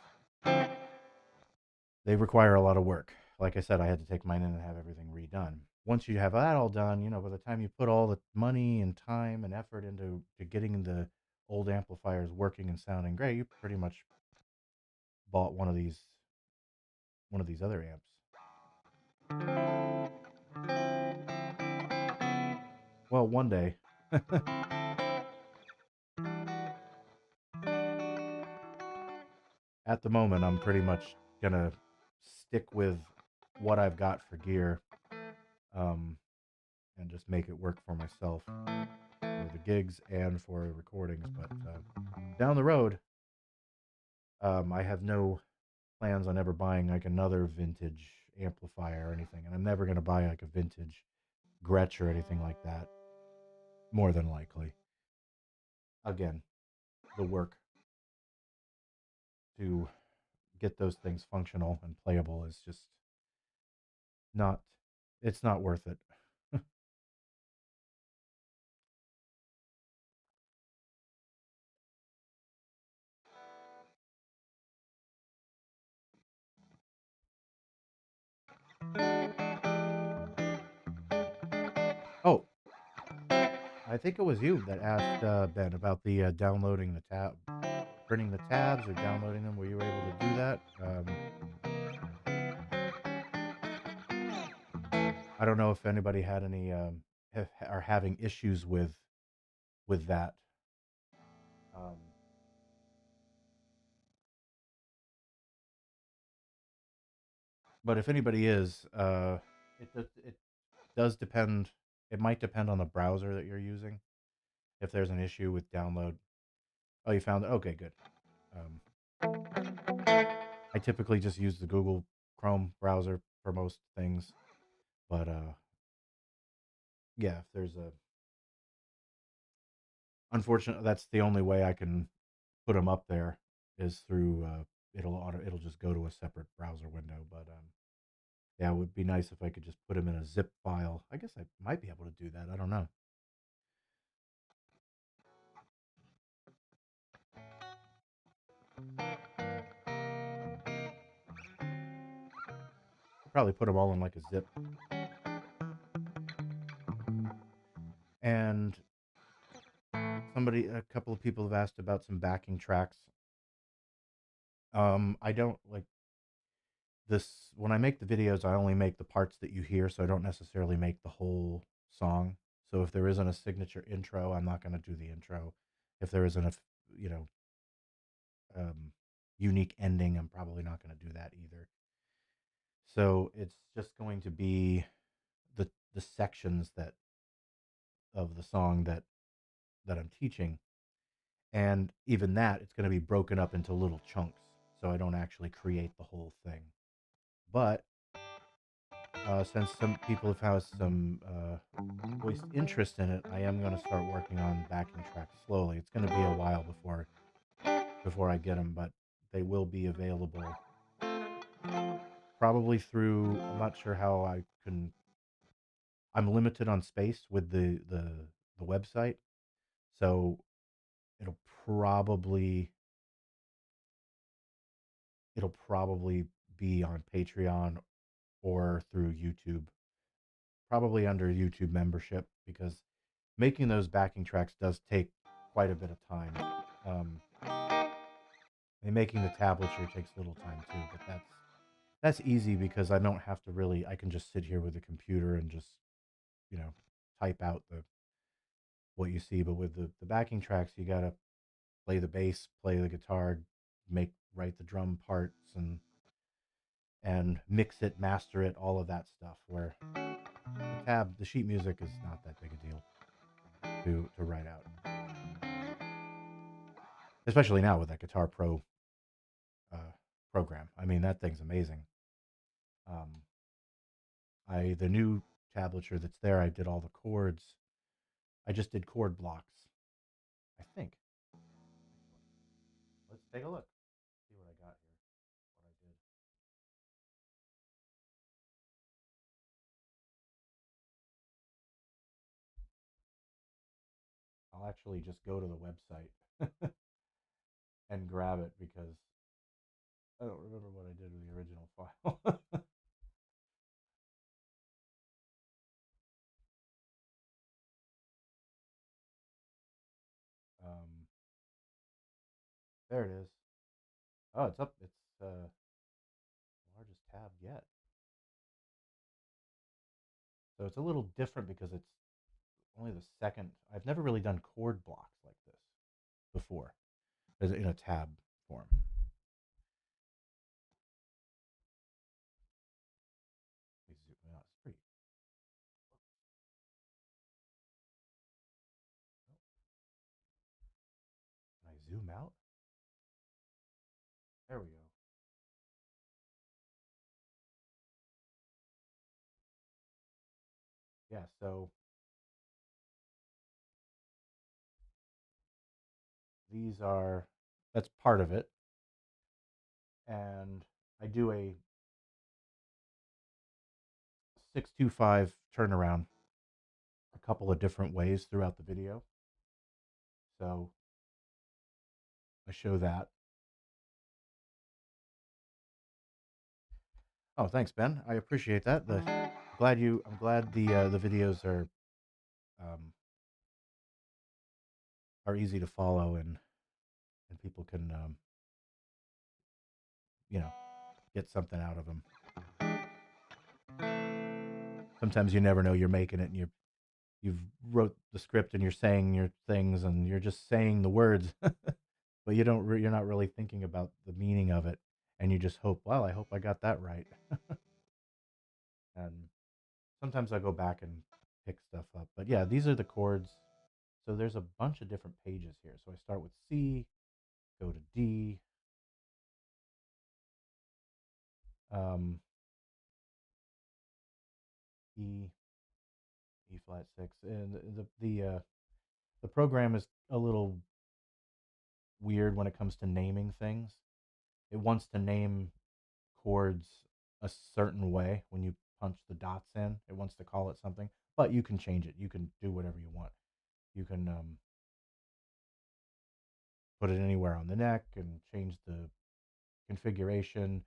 they require a lot of work. Like I said, I had to take mine in and have everything redone. Once you have that all done, by the time you put all the money and time and effort into to getting the old amplifiers working and sounding great, you pretty much bought one of these other amps. Well, one day. At the moment, I'm pretty much gonna stick with what I've got for gear, um, and just make it work for myself for the gigs and for recordings. But down the road, I have no plans on ever buying like another vintage amplifier or anything, and I'm never gonna buy like a vintage Gretsch or anything like that. More than likely, again, the work to get those things functional and playable is just not. It's not worth it. Oh, I think it was you that asked Ben about the downloading the tab, printing the tabs or downloading them. Were you able to do that? I don't know if anybody had any are having issues with that. Um, but if anybody is, it does depend. It might depend on the browser that you're using. If there's an issue with download, oh, you found it. Okay, good. I typically just use the Google Chrome browser for most things, but yeah, if there's a unfortunately, that's the only way I can put them up there is through it'll just go to a separate browser window. But yeah, it would be nice if I could just put them in a zip file. I guess I might be able to do that. I don't know. I'll probably put them all in like a zip. And a couple of people have asked about some backing tracks. I don't like this when I make the videos. I only make the parts that you hear, so I don't necessarily make the whole song. So if there isn't a signature intro, I'm not going to do the intro. If there isn't a you know um, unique ending, I'm probably not going to do that either. So it's just going to be the sections that of the song that I'm teaching, and even that it's going to be broken up into little chunks, so I don't actually create the whole thing. But since some people have had some voiced interest in it, I am going to start working on backing tracks slowly. It's going to be a while before I get them, but they will be available probably through. I'm not sure how I can. I'm limited on space with the website, so it'll probably it'll probably be on Patreon or through YouTube, probably under YouTube membership, because making those backing tracks does take quite a bit of time. Um, and making the tablature takes a little time too, but that's easy because I don't have to really. I can just sit here with a computer and just you know type out the what you see. But with the backing tracks, you gotta play the bass, play the guitar, write the drum parts, and mix it, master it, all of that stuff. Where the sheet music is not that big a deal to write out, especially now with that Guitar Pro uh, program. I mean, that thing's amazing. Um, the new tablature that's there, I did all the chords. I just did chord blocks. I think. Let's take a look. See what I got here. What I did. I'll actually just go to the website and grab it because I don't remember what I did with the original file. um, there it is. Oh, it's up. It's the largest tab yet. So it's a little different because it's only the second. I've never really done chord blocks like this before, as in a tab form. Let me zoom out. It's pretty. Can I zoom out? There we go. Yeah. So these are. That's part of it, and I do a 625 turnaround a couple of different ways throughout the video. So I show that. Oh, thanks, Ben. I appreciate that. I'm glad the videos um, are easy to follow and people can you know get something out of them. Sometimes you never know you're making it, and you've wrote the script and you're saying your things and you're just saying the words, but you're not really thinking about the meaning of it, and you just hope, well, I hope I got that right. And sometimes I go back and pick stuff up, but yeah, these are the chords. So there's a bunch of different pages here. So I start with C, go to D, um, E, E flat six, and the program is a little weird when it comes to naming things. It wants to name chords a certain way when you punch the dots in. It wants to call it something, but you can change it. You can do whatever you want. You can put it anywhere on the neck and change the configuration,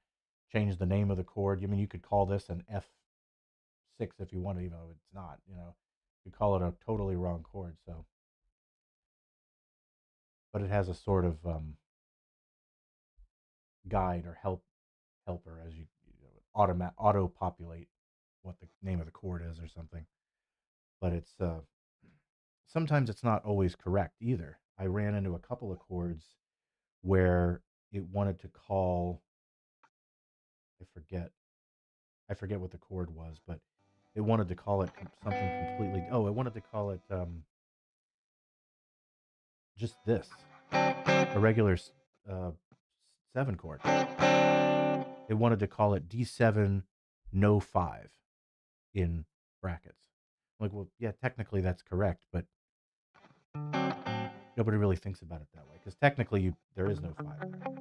change the name of the chord. I mean, you could call this an F6 if you wanted, even though it's not. You call it a totally wrong chord. So, but it has a sort of guide or helper as auto populate what the name of the chord is or something. But it's sometimes it's not always correct either. I ran into a couple of chords where it wanted to call, I forget, I forget what the chord was, but it wanted to call it something completely. Oh, it wanted to call it just this, a regular uh, 7 chord. It wanted to call it D7, no 5 in brackets. I'm like, well, yeah, technically that's correct, but nobody really thinks about it that way because technically there is no 5 there.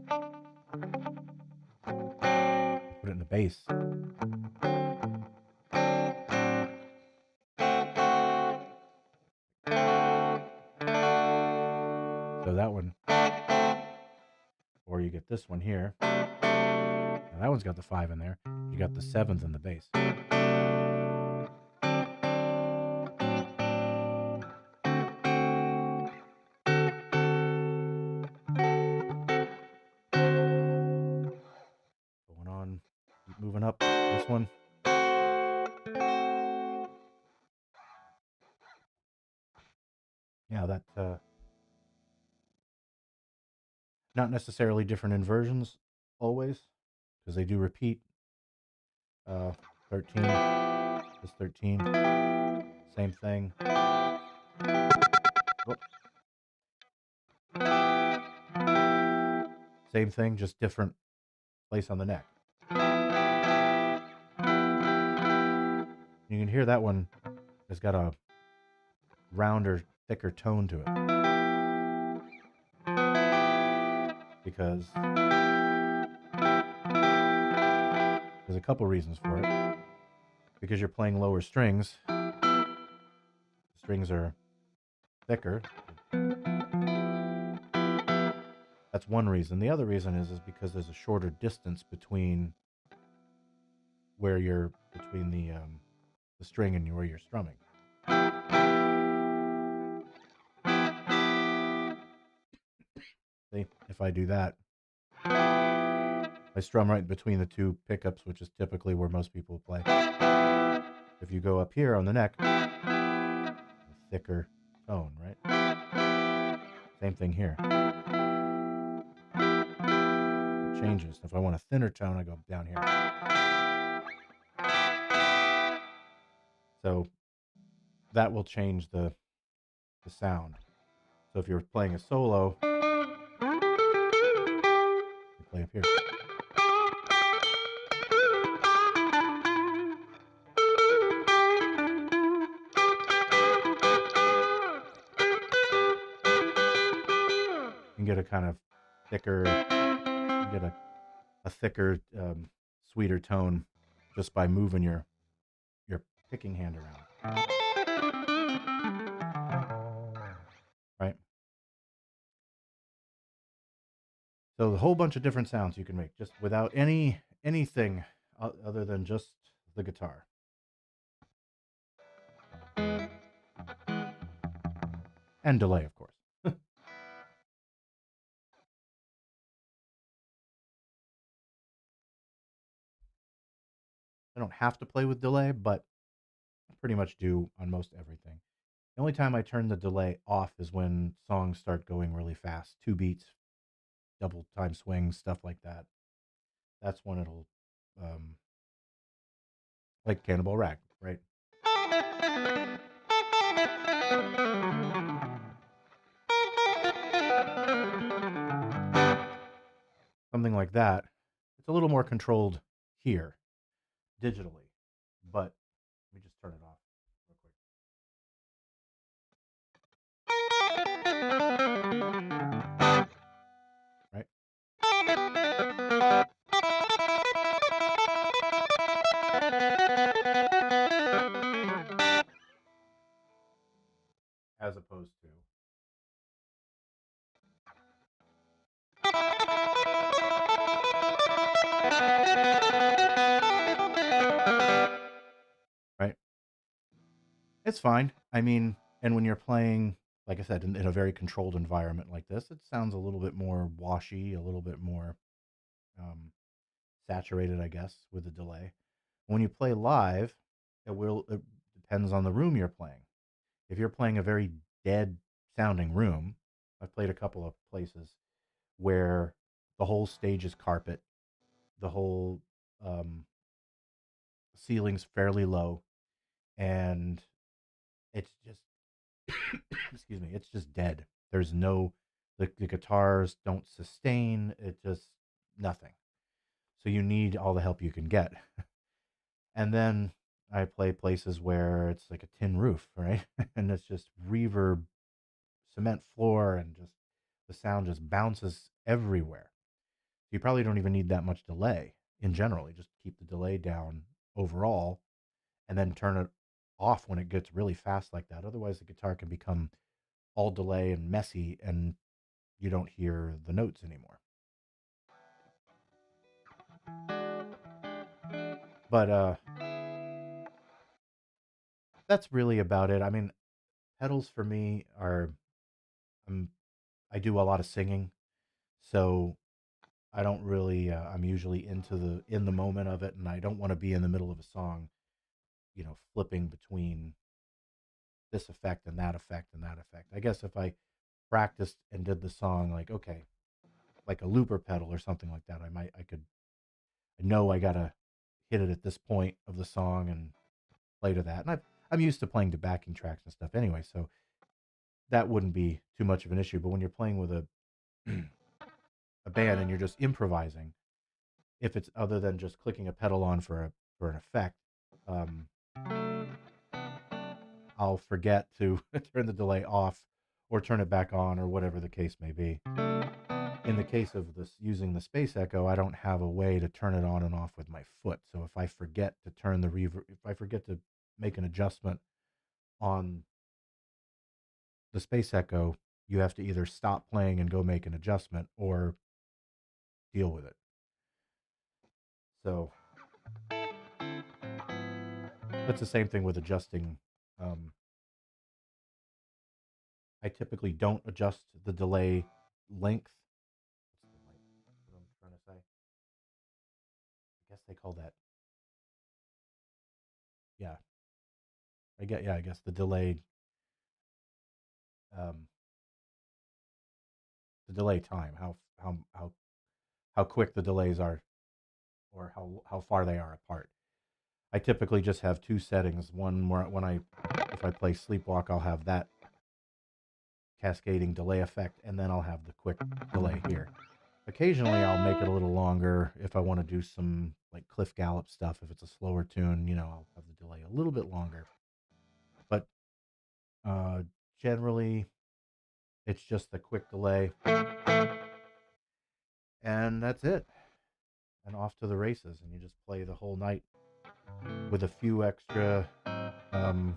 You put it in the bass. So that one, or you get this one here. Now that one's got the 5 in there. You got the 7th in the bass. Going on, keep moving up. This one. Yeah, that not necessarily different inversions always, because they do repeat. 13, this 13, same thing. Whoop. Same thing, just different place on the neck. You can hear that one has got a rounder, thicker tone to it. Because there's a couple reasons for it. Because you're playing lower strings, the strings are thicker. That's one reason. The other reason is because there's a shorter distance between where you're between the string and where you're strumming. See, if I do that, I strum right between the two pickups, which is typically where most people play. If you go up here on the neck, a thicker tone, right? Same thing here. It changes. If I want a thinner tone, I go down here. So that will change the sound. So if you're playing a solo, you play up here. You can get a kind of thicker, you get a thicker, sweeter tone just by moving your picking hand around. Right? So a whole bunch of different sounds you can make just without anything other than just the guitar. And delay, of course. I don't have to play with delay, but I pretty much do on most everything. The only time I turn the delay off is when songs start going really fast, 2 beats, double time swings, stuff like that. That's when it'll, like Cannonball Rack, right? Something like that. It's a little more controlled here, digitally, but let me just turn it off real quick. Right? As opposed to. Right? It's fine. I mean, and when you're playing, like I said, in a very controlled environment like this, it sounds a little bit more washy, a little bit more um, saturated, I guess, with the delay. When you play live, it depends on the room you're playing. If you're playing a very dead sounding room, I've played a couple of places where the whole stage is carpet, the whole ceiling's fairly low, and it's just excuse me, it's just dead. There's no the guitars don't sustain. It just nothing. So you need all the help you can get. And then I play places where it's like a tin roof, right? And it's just reverb, cement floor, and just the sound just bounces everywhere. You probably don't even need that much delay in general. You just keep the delay down overall and then turn it off when it gets really fast like that. Otherwise, the guitar can become all delay and messy, and you don't hear the notes anymore. But that's really about it. I mean, pedals for me are um, I do a lot of singing, so I don't really. I'm usually in the moment of it, and I don't want to be in the middle of a song, flipping between this effect and that effect and that effect. I guess if I practiced and did the song like okay, like a looper pedal or something like that, I know I gotta hit it at this point of the song and play to that. And I'm used to playing to backing tracks and stuff anyway, so that wouldn't be too much of an issue. But when you're playing with a band and you're just improvising, if it's other than just clicking a pedal on for an effect, um, I'll forget to turn the delay off or turn it back on or whatever the case may be. In the case of this using the Space Echo, I don't have a way to turn it on and off with my foot. So if I forget to turn the reverb, if I forget to make an adjustment on the Space Echo, you have to either stop playing and go make an adjustment or deal with it. So that's the same thing with adjusting. Um, I typically don't adjust the delay length. What's the light? What I'm trying to say? I guess they call that. Yeah, I get. Yeah, I guess the delayed, um, the delay time. How quick the delays are, or how far they are apart. I typically just have two settings. One where when I if I play Sleepwalk, I'll have that cascading delay effect, and then I'll have the quick delay here. Occasionally, I'll make it a little longer if I want to do some like Cliff Gallup stuff. If it's a slower tune, I'll have the delay a little bit longer. But uh, generally, it's just the quick delay, and that's it. And off to the races, and you just play the whole night with a few extra um,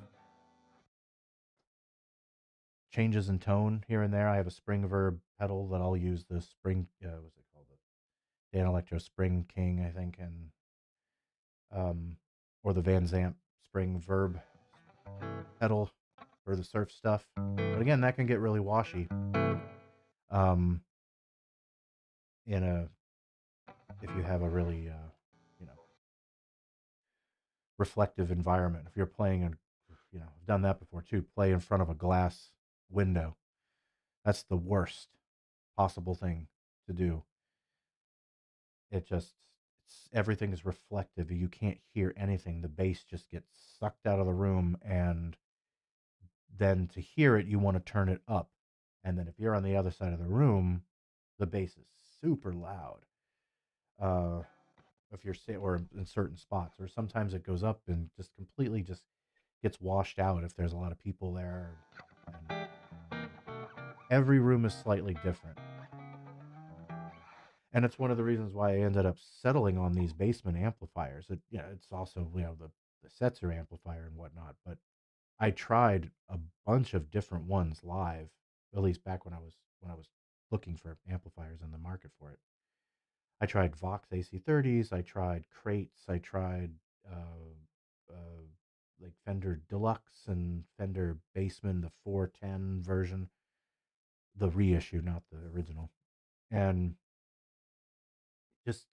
changes in tone here and there. I have a spring verb pedal that I'll use the spring. What's it called? The Dan Electro Spring King, I think, and um, or the Van Zant Spring Verb pedal for the surf stuff. But again, that can get really washy. Um, in a if you have a really you know reflective environment. If you're playing in, I've done that before too. Play in front of a glass window. That's the worst possible thing to do. It just everything is reflective. You can't hear anything. The bass just gets sucked out of the room, and then to hear it, you want to turn it up. And then if you're on the other side of the room, the bass is super loud. Uh, if you're or in certain spots, or sometimes it goes up and just completely just gets washed out if there's a lot of people there. And every room is slightly different. And it's one of the reasons why I ended up settling on these basement amplifiers. It's also, the Setzer amplifier and whatnot, but I tried a bunch of different ones live, at least back when I was looking for amplifiers in the market for it. I tried Vox AC30s, I tried Crates, I tried uh, like Fender Deluxe and Fender Bassman, the 410 version, the reissue, not the original. And just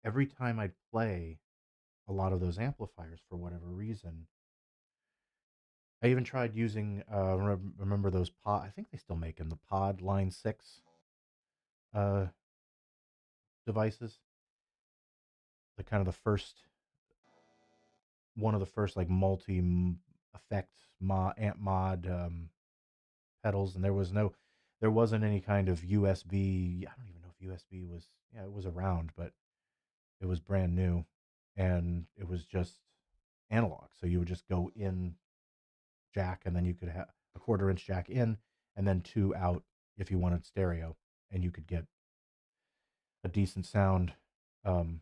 every time I'd play a lot of those amplifiers for whatever reason, I even tried using, remember those pod, I think they still make them, the Pod Line 6 uh, devices, the kind of the first one of the first like multi effect amp mod pedals, and there wasn't any kind of USB. I don't even know if USB was, yeah, it was around, but it was brand new, and it was just analog. So you would just go in jack, and then you could have a 1/4 inch jack in, and then two out if you wanted stereo, and you could get a decent sound. Um,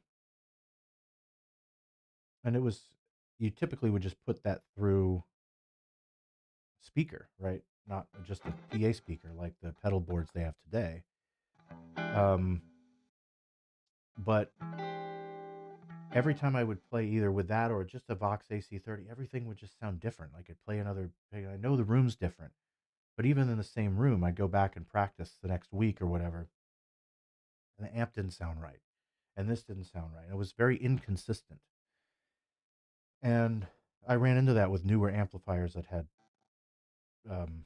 and it was, you typically would just put that through speaker, right? Not just a PA speaker like the pedal boards they have today. Um, but every time I would play either with that or just a Vox AC30, everything would just sound different. Like I'd play another, I know the room's different, but even in the same room, I'd go back and practice the next week or whatever, and the amp didn't sound right, and this didn't sound right. It was very inconsistent. And I ran into that with newer amplifiers that had, um,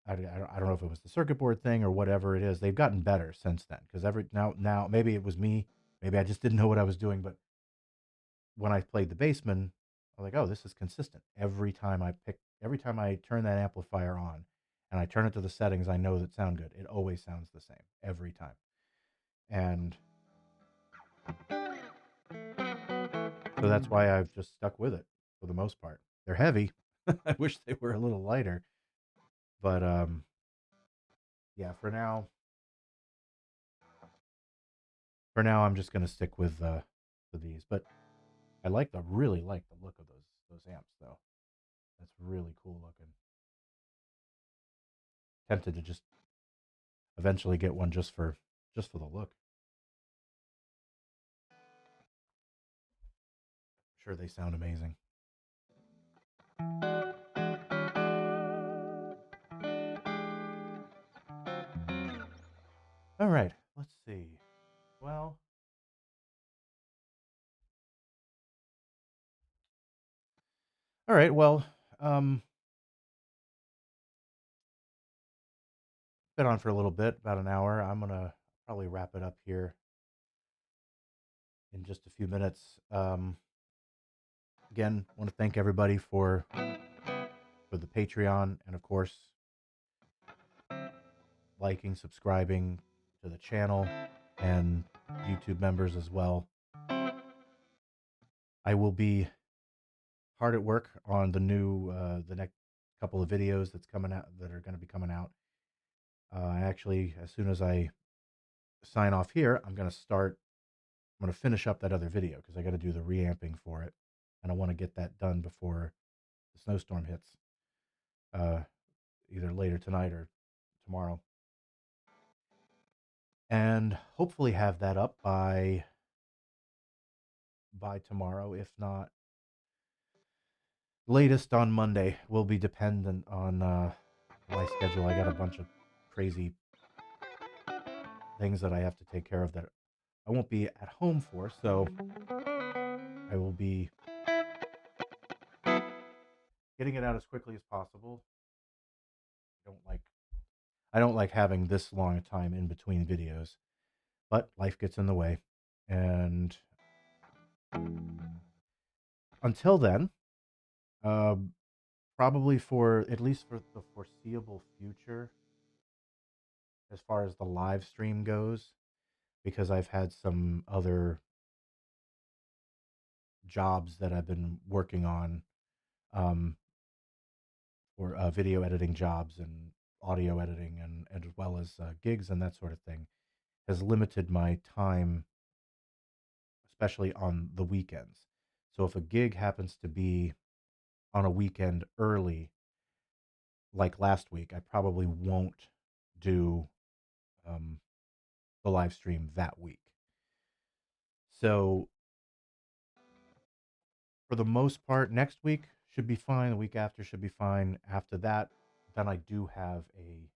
I don't know if it was the circuit board thing or whatever it is. They've gotten better since then because now maybe it was me, maybe I just didn't know what I was doing. But when I played the Bassman, I was like, oh, this is consistent. Every time I turn that amplifier on and I turn it to the settings I know that sound good, it always sounds the same every time. And so that's why I've just stuck with it for the most part. They're heavy. I wish they were a little lighter, but yeah, for now I'm just going to stick with these. But really like the look of those amps though. That's really cool looking. Tempted to just eventually get one just for the look. Sure, they sound amazing. All right, let's see. Well, all right. Well, um, been on for a little bit, about an hour. I'm gonna probably wrap it up here in just a few minutes. Again, want to thank everybody for the Patreon, and of course, liking, subscribing to the channel, and YouTube members as well. I will be hard at work on the next couple of videos that are going to be coming out. Actually, as soon as I sign off here, I'm going to finish up that other video because I got to do the reamping for it, and I want to get that done before the snowstorm hits, uh, either later tonight or tomorrow, and hopefully have that up by tomorrow. If not, latest on Monday. Will be dependent on my schedule. I got a bunch of crazy things that I have to take care of that I won't be at home for, so I will be getting it out as quickly as possible. I don't like I don't like having this long a time in between videos, but life gets in the way. And until then, um, probably for at least for the foreseeable future, as far as the live stream goes, because I've had some other jobs that I've been working on, um, for video editing jobs and audio editing, and as well as gigs and that sort of thing, has limited my time, especially on the weekends. So if a gig happens to be on a weekend early, like last week, I probably won't do um, the live stream that week. So for the most part, next week should be fine. The week after should be fine. After that, then I do have a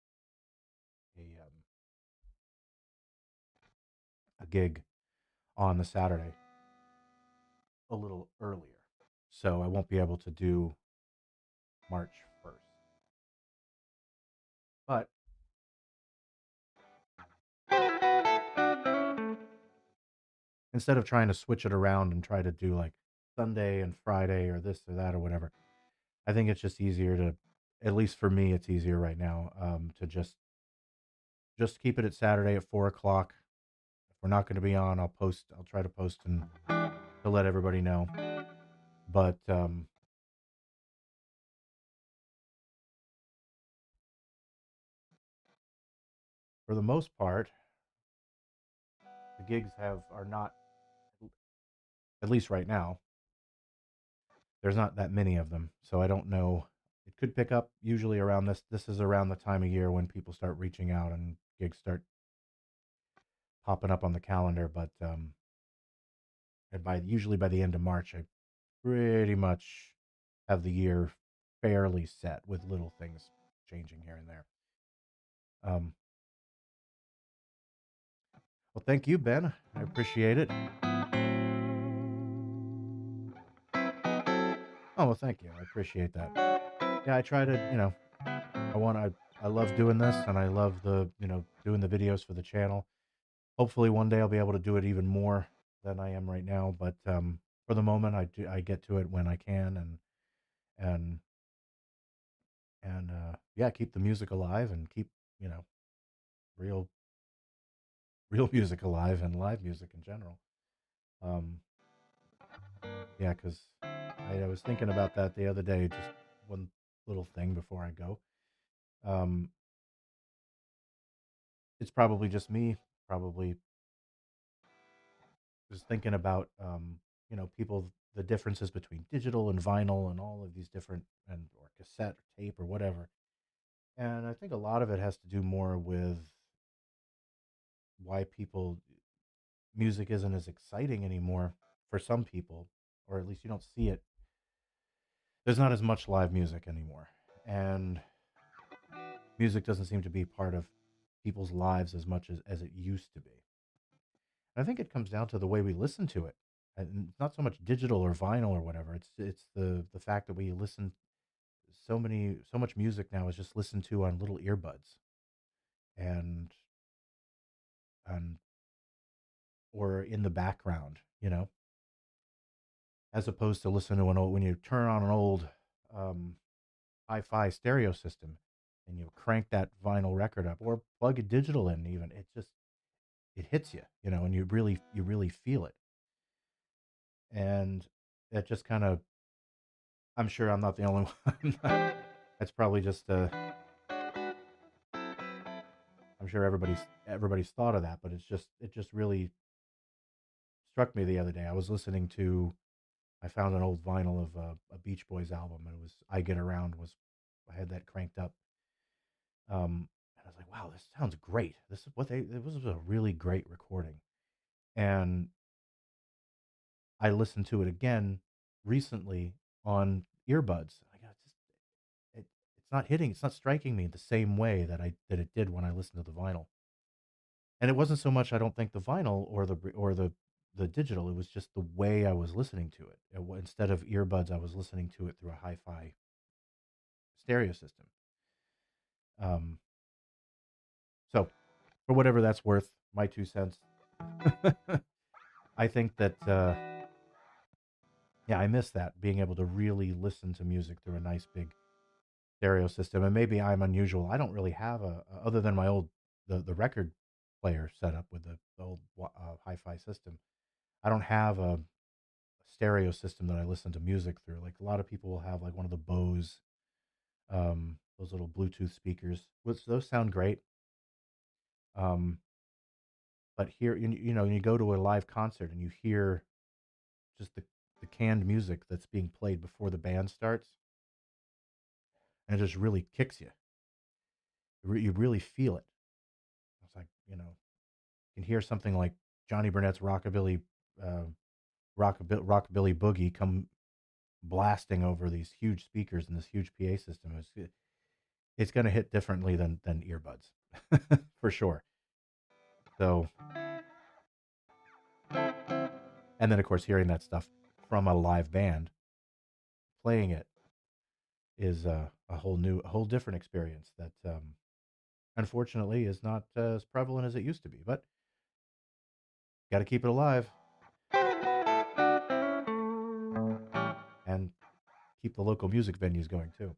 gig on the Saturday a little earlier, so I won't be able to do March 1st. But instead of trying to switch it around and try to do like Sunday and Friday or this or that or whatever. I think it's just easier to, at least for me, it's easier right now, to just keep it at Saturday at 4 o'clock. If we're not going to be on, I'll post. I'll try to post and to let everybody know. But for the most part, the gigs are not, at least right now. There's not that many of them, so I don't know. It could pick up usually around this. This is around the time of year when people start reaching out and gigs start popping up on the calendar. But and usually by the end of March, I pretty much have the year fairly set with little things changing here and there. Um, well, thank you, Ben. I appreciate it. Oh, well, thank you. I appreciate that. Yeah, I try to, I love doing this and I love doing the videos for the channel. Hopefully one day I'll be able to do it even more than I am right now. But for the moment, I get to it when I can and yeah, keep the music alive and keep, you know, real real music alive and live music in general. Um, yeah, because I was thinking about that the other day. Just one little thing before I go. Um, it's probably just me, probably just thinking about people, the differences between digital and vinyl and all of these different, and or cassette or tape or whatever. And I think a lot of it has to do more with why people music isn't as exciting anymore for some people, or at least you don't see it. There's not as much live music anymore, and music doesn't seem to be part of people's lives as much as it used to be. And I think it comes down to the way we listen to it. And it's not so much digital or vinyl or whatever. It's the fact that we listen, so much music now is just listened to on little earbuds and and or in the background, as opposed to listen to an old, when you turn on an old um, hi-fi stereo system and you crank that vinyl record up or plug a digital in, even it hits you, and you really feel it. And that just kind of, I'm sure I'm not the only one. That's probably just I'm sure everybody's thought of that, but it just really struck me the other day. I found an old vinyl of a Beach Boys album, and it was "I Get Around." I had that cranked up, and I was like, "Wow, this sounds great. This is what they. It was a really great recording." And I listened to it again recently on earbuds. I got just it, it's not striking me the same way that it did when I listened to the vinyl. And it wasn't so much, I don't think, the vinyl or the digital. It was just the way I was listening to it. Instead of earbuds, I was listening to it through a hi-fi stereo system. Um, so for whatever that's worth, my 2 cents. I think that yeah, I miss that, being able to really listen to music through a nice big stereo system. And maybe I'm unusual. I don't really have other than my old the record player set up with the old hi-fi system. I don't have a stereo system that I listen to music through. Like a lot of people will have like one of the Bose, those little Bluetooth speakers, which those sound great. Um, but here, you go to a live concert and you hear just the canned music that's being played before the band starts, and it just really kicks you. You really feel it. It's like, you can hear something like Johnny Burnett's uh, Rockabilly Boogie come blasting over these huge speakers and this huge PA system. It's going to hit differently than earbuds, for sure. So, and then of course hearing that stuff from a live band playing it is a whole different experience that unfortunately is not as prevalent as it used to be. But got to keep it alive. and keep the local music venues going too.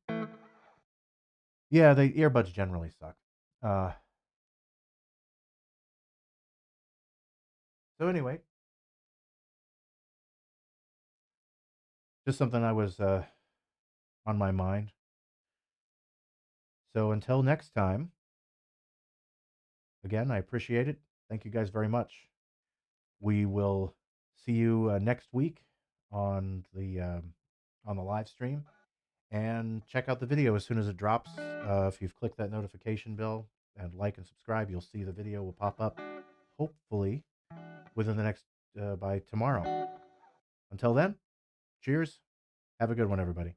Yeah, the earbuds generally suck. So anyway, just something I was on my mind. So until next time, again, I appreciate it. Thank you guys very much. We will see you next week on the live stream, and check out the video as soon as it drops. If you've clicked that notification bell and like and subscribe, you'll see the video will pop up, hopefully within the next by tomorrow. Until then, cheers. Have a good one, everybody.